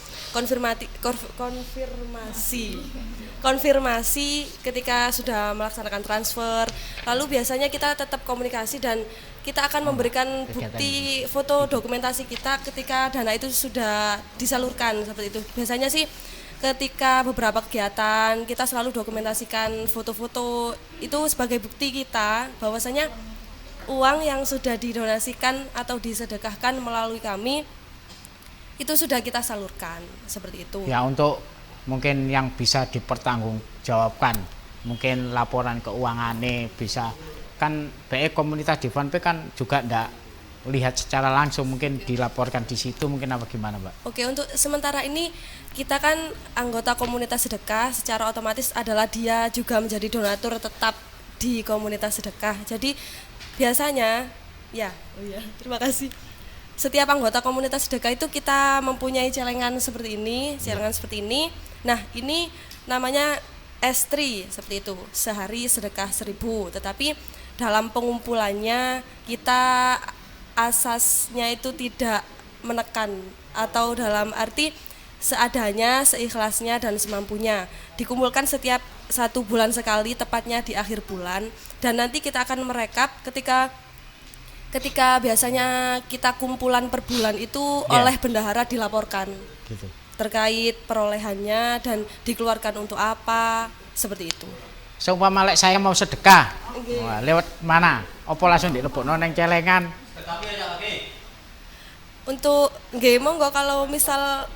Speaker 3: konfirmasi ketika sudah melaksanakan transfer. Lalu biasanya kita tetap komunikasi dan kita akan memberikan bukti foto dokumentasi kita ketika dana itu sudah disalurkan seperti itu. Biasanya sih ketika beberapa kegiatan kita selalu dokumentasikan foto-foto itu sebagai bukti kita bahwasanya uang yang sudah didonasikan atau disedekahkan melalui kami itu sudah kita salurkan seperti itu.
Speaker 2: Ya, untuk mungkin yang bisa dipertanggungjawabkan, mungkin laporan keuangannya bisa kan BE komunitas di fanpage kan juga enggak lihat secara langsung, mungkin dilaporkan di situ mungkin apa gimana Mbak?
Speaker 3: Oke, untuk sementara ini kita kan anggota komunitas sedekah, secara otomatis adalah dia juga menjadi donatur tetap di komunitas sedekah. Jadi biasanya terima kasih. Setiap anggota komunitas sedekah itu kita mempunyai celengan seperti ini. Nah, ini namanya estri seperti itu, sehari sedekah 1.000. Tetapi dalam pengumpulannya kita asasnya itu tidak menekan, atau dalam arti seadanya, seikhlasnya dan semampunya. Dikumpulkan setiap 1 bulan sekali, tepatnya di akhir bulan, dan nanti kita akan merekap ketika biasanya kita kumpulan per bulan itu oleh bendahara dilaporkan gitu, terkait perolehannya dan dikeluarkan untuk apa, seperti itu.
Speaker 2: Seumpama lek saya mau sedekah, lewat mana? Apa langsung dilebokno nang celengan?
Speaker 3: Untuk monggo kalau misal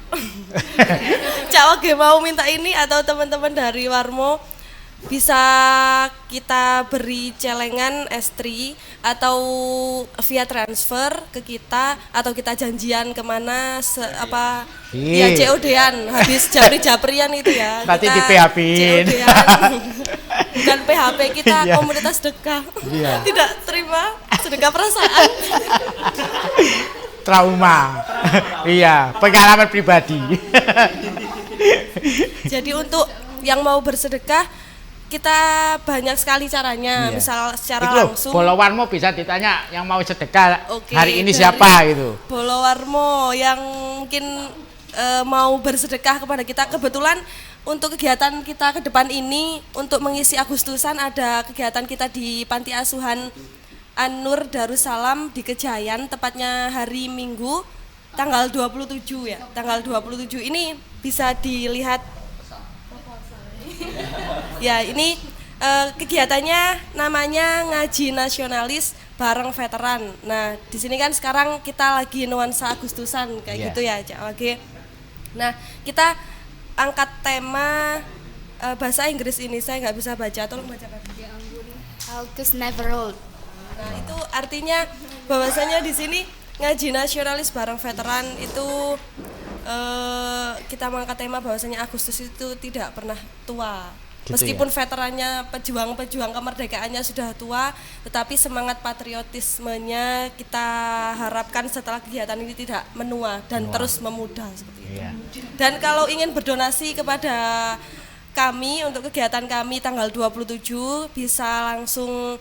Speaker 3: Cak mau minta ini atau teman-teman dari Warmo bisa kita beri celengan estri atau via transfer ke kita, atau kita janjian kemana ya COD-an habis Japrian itu ya.
Speaker 2: Nanti di PHP-in.
Speaker 3: Dan PHP kita komunitas sedekah. Tidak terima sedekah perasaan.
Speaker 2: Trauma. Iya, pengalaman pribadi.
Speaker 3: Jadi untuk yang mau bersedekah kita banyak sekali caranya. Misal secara langsung
Speaker 2: Bolowarmo bisa ditanya yang mau sedekah hari ini siapa gitu.
Speaker 3: Bolowarmo yang mungkin mau bersedekah kepada kita. Kebetulan untuk kegiatan kita ke depan ini untuk mengisi Agustusan ada kegiatan kita di Panti Asuhan An-Nur Darussalam di Kejayan, tepatnya hari Minggu tanggal 27 ya. Tanggal 27 ini bisa dilihat Ya, ini kegiatannya namanya ngaji nasionalis bareng veteran. Nah, di sini kan sekarang kita lagi nuansa Agustusan kayak gitu ya, Cak Wage. Nah, kita angkat tema bahasa Inggris ini, saya nggak bisa baca, tolong bacakan.
Speaker 1: August never old.
Speaker 3: Nah, itu artinya bahwasanya di sini ngaji nasionalis bareng veteran itu kita mengangkat tema bahwasanya Agustus itu tidak pernah tua. Gitu meskipun veterannya pejuang-pejuang kemerdekaannya sudah tua, tetapi semangat patriotismenya kita harapkan setelah kegiatan ini tidak menua dan terus memuda seperti itu. Dan kalau ingin berdonasi kepada kami untuk kegiatan kami tanggal 27 bisa langsung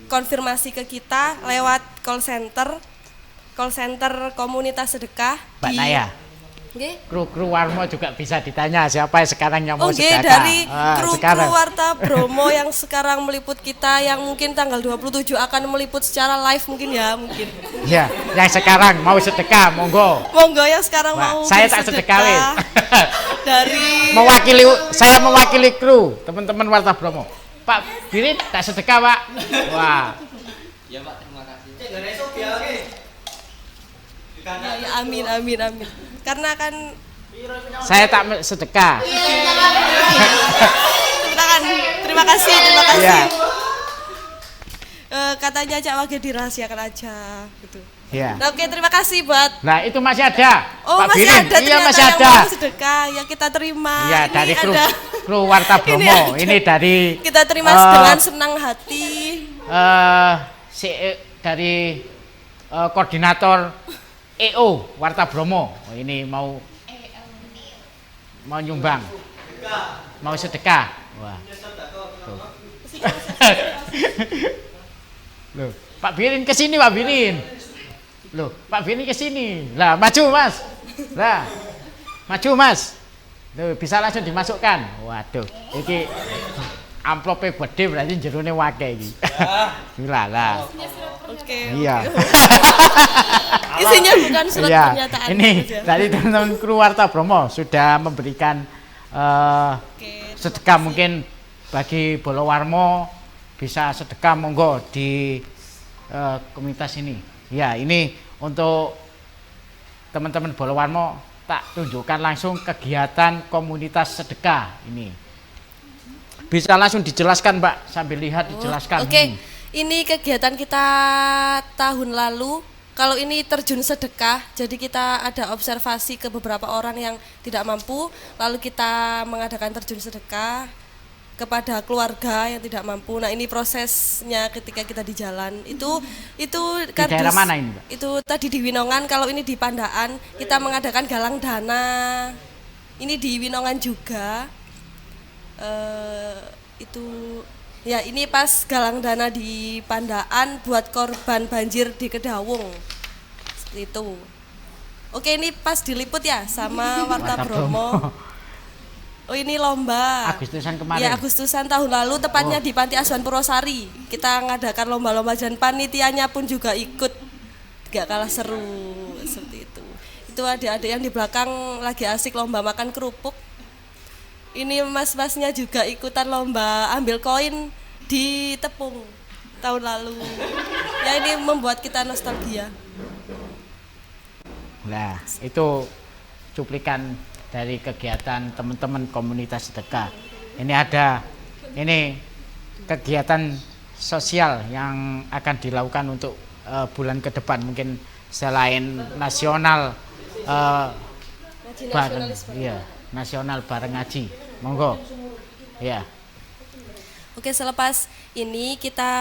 Speaker 3: konfirmasi ke kita lewat call center komunitas sedekah
Speaker 2: Mbak
Speaker 3: di
Speaker 2: Naya. Kru Warmo juga bisa ditanya siapa yang sekarang yang mau sedekah.
Speaker 3: Dari kru Warta Bromo yang sekarang meliput kita, yang mungkin tanggal 27 akan meliput secara live mungkin.
Speaker 2: Ya, yang sekarang mau sedekah, monggo.
Speaker 3: Monggo yang sekarang mau.
Speaker 2: Saya tak sedekawin.
Speaker 3: Dari
Speaker 2: saya mewakili kru teman-teman Warta Bromo. Pak Birin tak sedekah, Pak. Wah.
Speaker 5: Ya, Pak, terima kasih.
Speaker 3: Ya, amin. Karena kan
Speaker 2: saya tak sedekah.
Speaker 3: Terima kasih.
Speaker 2: Ya.
Speaker 3: Katanya Cak Wage dirahasiakan aja gitu.
Speaker 2: Ya.
Speaker 3: Nah, oke, terima kasih buat.
Speaker 2: Nah, itu masih ada.
Speaker 3: Oh,
Speaker 2: Pak
Speaker 3: masih
Speaker 2: Birin.
Speaker 3: ada.
Speaker 2: Iya, masih
Speaker 3: yang
Speaker 2: ada.
Speaker 3: mau sedekah yang kita terima.
Speaker 2: Iya, dari kru Warta Bromo. Ini dari
Speaker 3: kita terima dengan senang hati.
Speaker 2: Dari koordinator EO Warta Bromo. Ini mau nyumbang, mau sedekah. Wah. Loh, Pak Birin kesini, Pak Birin. Loh, Pak Birin kesini. Lah, maju Mas. Lah, maju Mas. Loh, bisa langsung dimasukkan. Waduh, ini amplopnya gede berarti jerone wake iki. Gila lah.
Speaker 3: Oke.
Speaker 2: Iya.
Speaker 3: Isinya bukan surat pernyataan.
Speaker 2: Ini dari teman-teman kru Warta Bromo sudah memberikan sedekah mungkin bagi Bolowarmo bisa sedekah monggo di komunitas ini. Ya, ini untuk teman-teman Bolowarmo tak tunjukkan langsung kegiatan komunitas sedekah ini. Bisa langsung dijelaskan, Mbak, sambil lihat dijelaskan.
Speaker 3: Oke. Ini kegiatan kita tahun lalu. Kalau ini terjun sedekah, jadi kita ada observasi ke beberapa orang yang tidak mampu, lalu kita mengadakan terjun sedekah kepada keluarga yang tidak mampu. Nah, ini prosesnya ketika kita di jalan. Itu
Speaker 2: di daerah mana ini, Mbak?
Speaker 3: Itu tadi di Winongan, kalau ini di Pandaan, kita mengadakan galang dana. Ini di Winongan juga. Ya, ini pas galang dana di Pandaan buat korban banjir di Kedawung. Seperti itu. Oke, ini pas diliput ya sama Warta Bromo. Oh, ini lomba.
Speaker 2: Agustusan kemarin.
Speaker 3: Ya, Agustusan tahun lalu, tepatnya di Panti Asuhan Purwosari. Kita ngadakan lomba-lomba dan panitianya pun juga ikut. Gak kalah seru seperti itu. Itu adik-adik yang di belakang lagi asik lomba makan kerupuk. Ini mas-masnya juga ikutan lomba ambil koin di Tepung tahun lalu. Ya, ini membuat kita nostalgia.
Speaker 2: Nah, itu cuplikan dari kegiatan teman-teman komunitas sedekah. Ini kegiatan sosial yang akan dilakukan untuk bulan ke depan, mungkin selain nasional nasional bareng ngaji. Monggo. Ya.
Speaker 3: Oke, selepas ini kita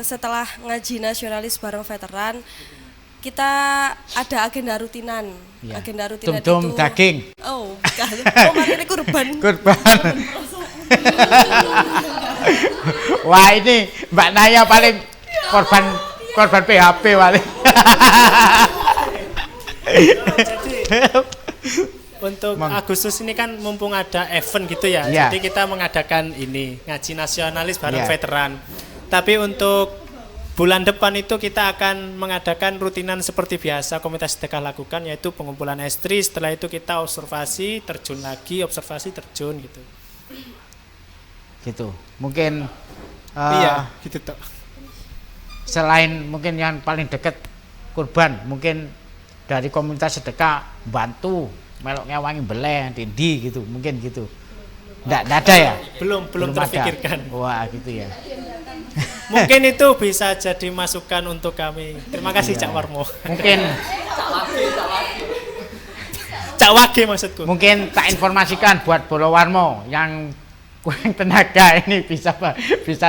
Speaker 3: setelah ngaji nasionalis bareng veteran, kita ada agenda rutinan.
Speaker 2: Ya.
Speaker 3: Agenda rutinan
Speaker 2: itu daging.
Speaker 3: Oh, bukan. Ini kurban.
Speaker 2: Wah, ini Mbak Naya paling korban PHP paling.
Speaker 6: Untuk Agustus ini kan mumpung ada event gitu ya, jadi kita mengadakan ini ngaji nasionalis bareng veteran. Tapi untuk bulan depan itu kita akan mengadakan rutinan seperti biasa komunitas sedekah lakukan, yaitu pengumpulan estri. Setelah itu kita observasi, terjun lagi, observasi, terjun gitu.
Speaker 2: Gitu. Mungkin
Speaker 6: Iya, gitu toh.
Speaker 2: selain mungkin yang paling dekat kurban, mungkin dari komunitas sedekah bantu melok ngewangi beleh tindi gitu, mungkin gitu. Nggak ada ya?
Speaker 6: Belum
Speaker 2: ada.
Speaker 6: terpikirkan.
Speaker 2: Wah, gitu ya.
Speaker 6: Mungkin itu bisa jadi masukan untuk kami. Terima kasih Cak Warmo.
Speaker 2: Mungkin
Speaker 6: Cak Wage maksudku.
Speaker 2: Mungkin tak informasikan buat Bolo Warmo yang kurang tenaga ini bisa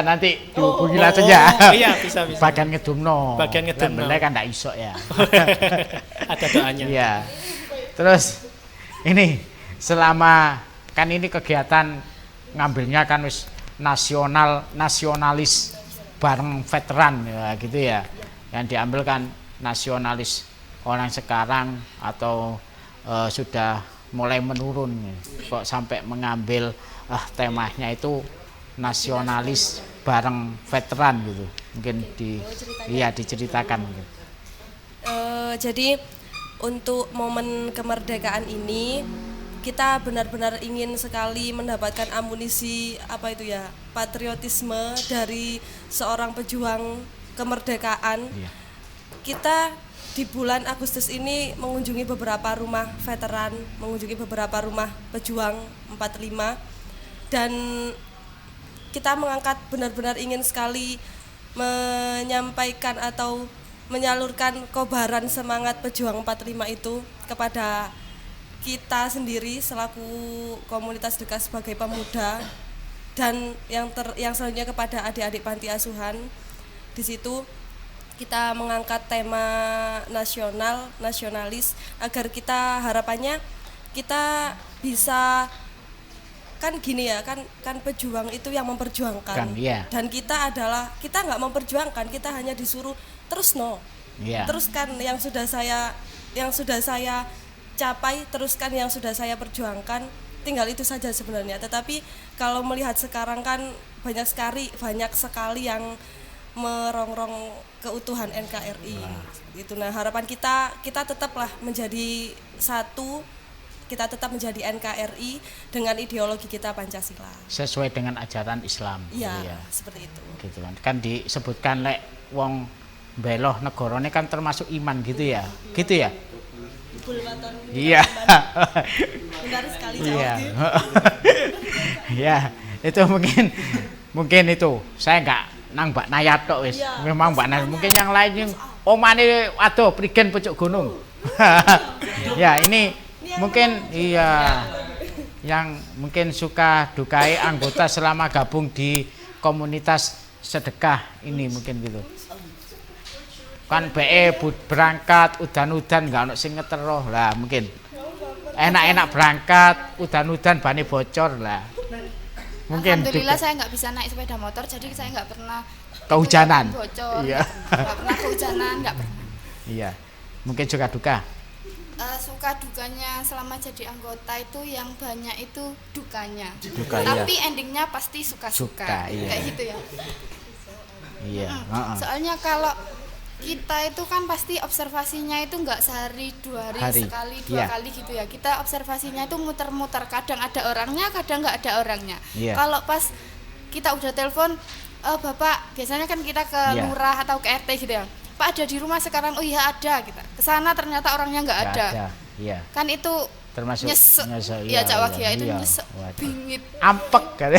Speaker 2: nanti dihubungi lah saja.
Speaker 6: Iya, bisa.
Speaker 2: Bagian ngedumno.
Speaker 6: Bagian ngedumno.
Speaker 2: Beleh kan ndak iso ya.
Speaker 6: Ada doanya.
Speaker 2: Iya. Terus ini selama kan ini kegiatan ngambilnya kan wis nasionalis bareng veteran ya gitu ya. Yang diambil kan nasionalis orang sekarang atau sudah mulai menurun. Kok sampai mengambil temanya itu nasionalis bareng veteran gitu. Mungkin diceritakan gitu.
Speaker 3: Jadi untuk momen kemerdekaan ini kita benar-benar ingin sekali mendapatkan amunisi patriotisme dari seorang pejuang kemerdekaan.
Speaker 2: Iya.
Speaker 3: Kita di bulan Agustus ini mengunjungi beberapa rumah veteran, mengunjungi beberapa rumah pejuang 45, dan kita mengangkat benar-benar ingin sekali menyampaikan atau menyalurkan kobaran semangat pejuang 45 itu kepada kita sendiri selaku komunitas sedekah sebagai pemuda, dan yang selanjutnya kepada adik-adik panti asuhan. Di situ kita mengangkat tema nasionalis agar kita harapannya kita bisa kan gini ya, kan pejuang itu yang memperjuangkan.
Speaker 2: Iya.
Speaker 3: Dan kita nggak memperjuangkan, kita hanya disuruh terus
Speaker 2: Iya.
Speaker 3: teruskan yang sudah saya capai, teruskan yang sudah saya perjuangkan, tinggal itu saja sebenarnya. Tetapi kalau melihat sekarang kan banyak sekali yang merongrong keutuhan NKRI. Itu harapan kita tetaplah menjadi satu, kita tetap menjadi NKRI dengan ideologi kita Pancasila.
Speaker 2: Sesuai dengan ajaran Islam.
Speaker 3: Iya,
Speaker 2: gitu ya.
Speaker 3: seperti itu.
Speaker 2: Gitu kan. Kan disebutkan lek wong beloh negarane kan termasuk iman gitu ya. Gitu ya. Iya.
Speaker 3: Benar sekali
Speaker 2: Iya.
Speaker 3: jawabnya.
Speaker 2: Ya, itu mungkin itu. Saya enggak nang Mbak Nayat tok wis.
Speaker 3: Ya,
Speaker 2: Memang Mbak Nayat. Mungkin yang lain yang omane aduh prigen pucuk gunung. Ya, ini mungkin iya yang mungkin suka dukai anggota selama gabung di komunitas sedekah ini mungkin gitu. Kan berangkat udan-udan nggak ono sing ngeteroh lah, mungkin enak-enak berangkat udan-udan bane bocor lah, mungkin.
Speaker 1: Alhamdulillah saya nggak bisa naik sepeda motor, jadi saya nggak pernah
Speaker 2: kehujanan.
Speaker 1: Bocor,
Speaker 2: Iya.
Speaker 1: nggak pernah kehujanan, nggak pernah.
Speaker 2: Iya, mungkin juga duka.
Speaker 1: Suka dukanya selama jadi anggota itu yang banyak itu dukanya.
Speaker 2: Duka,
Speaker 1: tapi
Speaker 2: iya.
Speaker 1: endingnya pasti suka-suka.
Speaker 2: Suka, iya.
Speaker 1: Kayak gitu ya.
Speaker 2: Iya.
Speaker 1: Soalnya kalau kita itu kan pasti observasinya itu nggak sehari 2 hari, sekali 2 kali gitu ya. Kita observasinya itu muter-muter, kadang ada orangnya, kadang nggak ada orangnya.
Speaker 2: Iya.
Speaker 1: Kalau pas kita udah telepon, Bapak, biasanya kan kita ke lurah atau ke RT gitu ya. Pak ada di rumah sekarang, oh iya ada, kita kesana ternyata orangnya nggak ada.
Speaker 2: Iya.
Speaker 1: Kan itu
Speaker 2: Termasuk
Speaker 1: nyesek.
Speaker 2: iya,
Speaker 1: Cak Wage ya, itu
Speaker 2: iya.
Speaker 1: nyesek,
Speaker 2: Waduh.
Speaker 1: bingit.
Speaker 2: Ampek kan.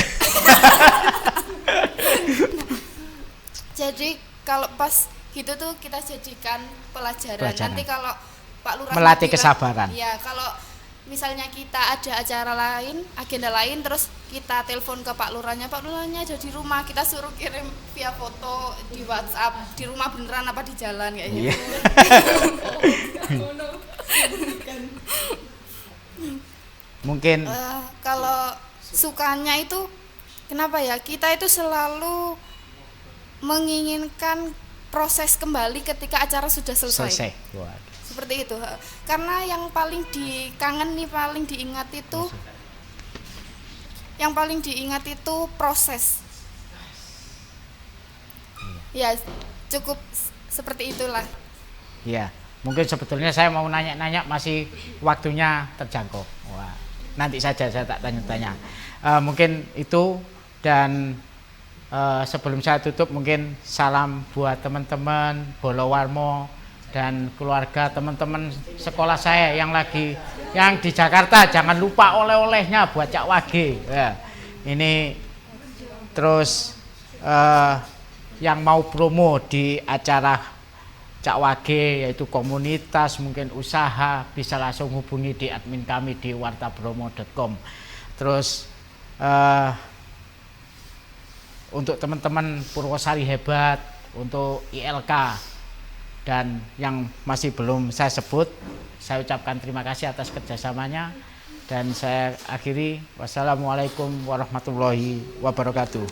Speaker 1: Jadi kalau pas gitu tuh kita jadikan pelajaran. Nanti kalau Pak Lurah
Speaker 2: melatih
Speaker 1: bilang,
Speaker 2: kesabaran.
Speaker 1: Ya, kalau misalnya kita ada acara lain, agenda lain, terus kita telepon ke Pak Lurahnya ada di rumah, kita suruh kirim via foto di WhatsApp, di rumah beneran apa di jalan kayak gitu.
Speaker 2: Mungkin
Speaker 1: kalau sukanya itu kenapa ya? Kita itu selalu menginginkan proses kembali ketika acara sudah selesai. Seperti itu. Karena yang paling dikangen nih, paling diingat itu yang paling diingat itu proses. Ya, cukup seperti itulah.
Speaker 2: Ya, mungkin sebetulnya saya mau nanya-nanya masih waktunya terjangkau. Wah, nanti saja saya tak tanya-tanya. Mungkin itu, dan sebelum saya tutup mungkin salam buat teman-teman Bolowarmo dan keluarga, teman-teman sekolah saya yang di Jakarta. Jangan lupa oleh-olehnya buat Cak Wage. Ya, ini terus yang mau promo di acara Cak Wage, yaitu komunitas, mungkin usaha, bisa langsung hubungi di admin kami di wartabromo.com. Terus untuk teman-teman Purwosari hebat, untuk ILK, dan yang masih belum saya sebut, saya ucapkan terima kasih atas kerjasamanya, dan saya akhiri, wassalamualaikum warahmatullahi wabarakatuh.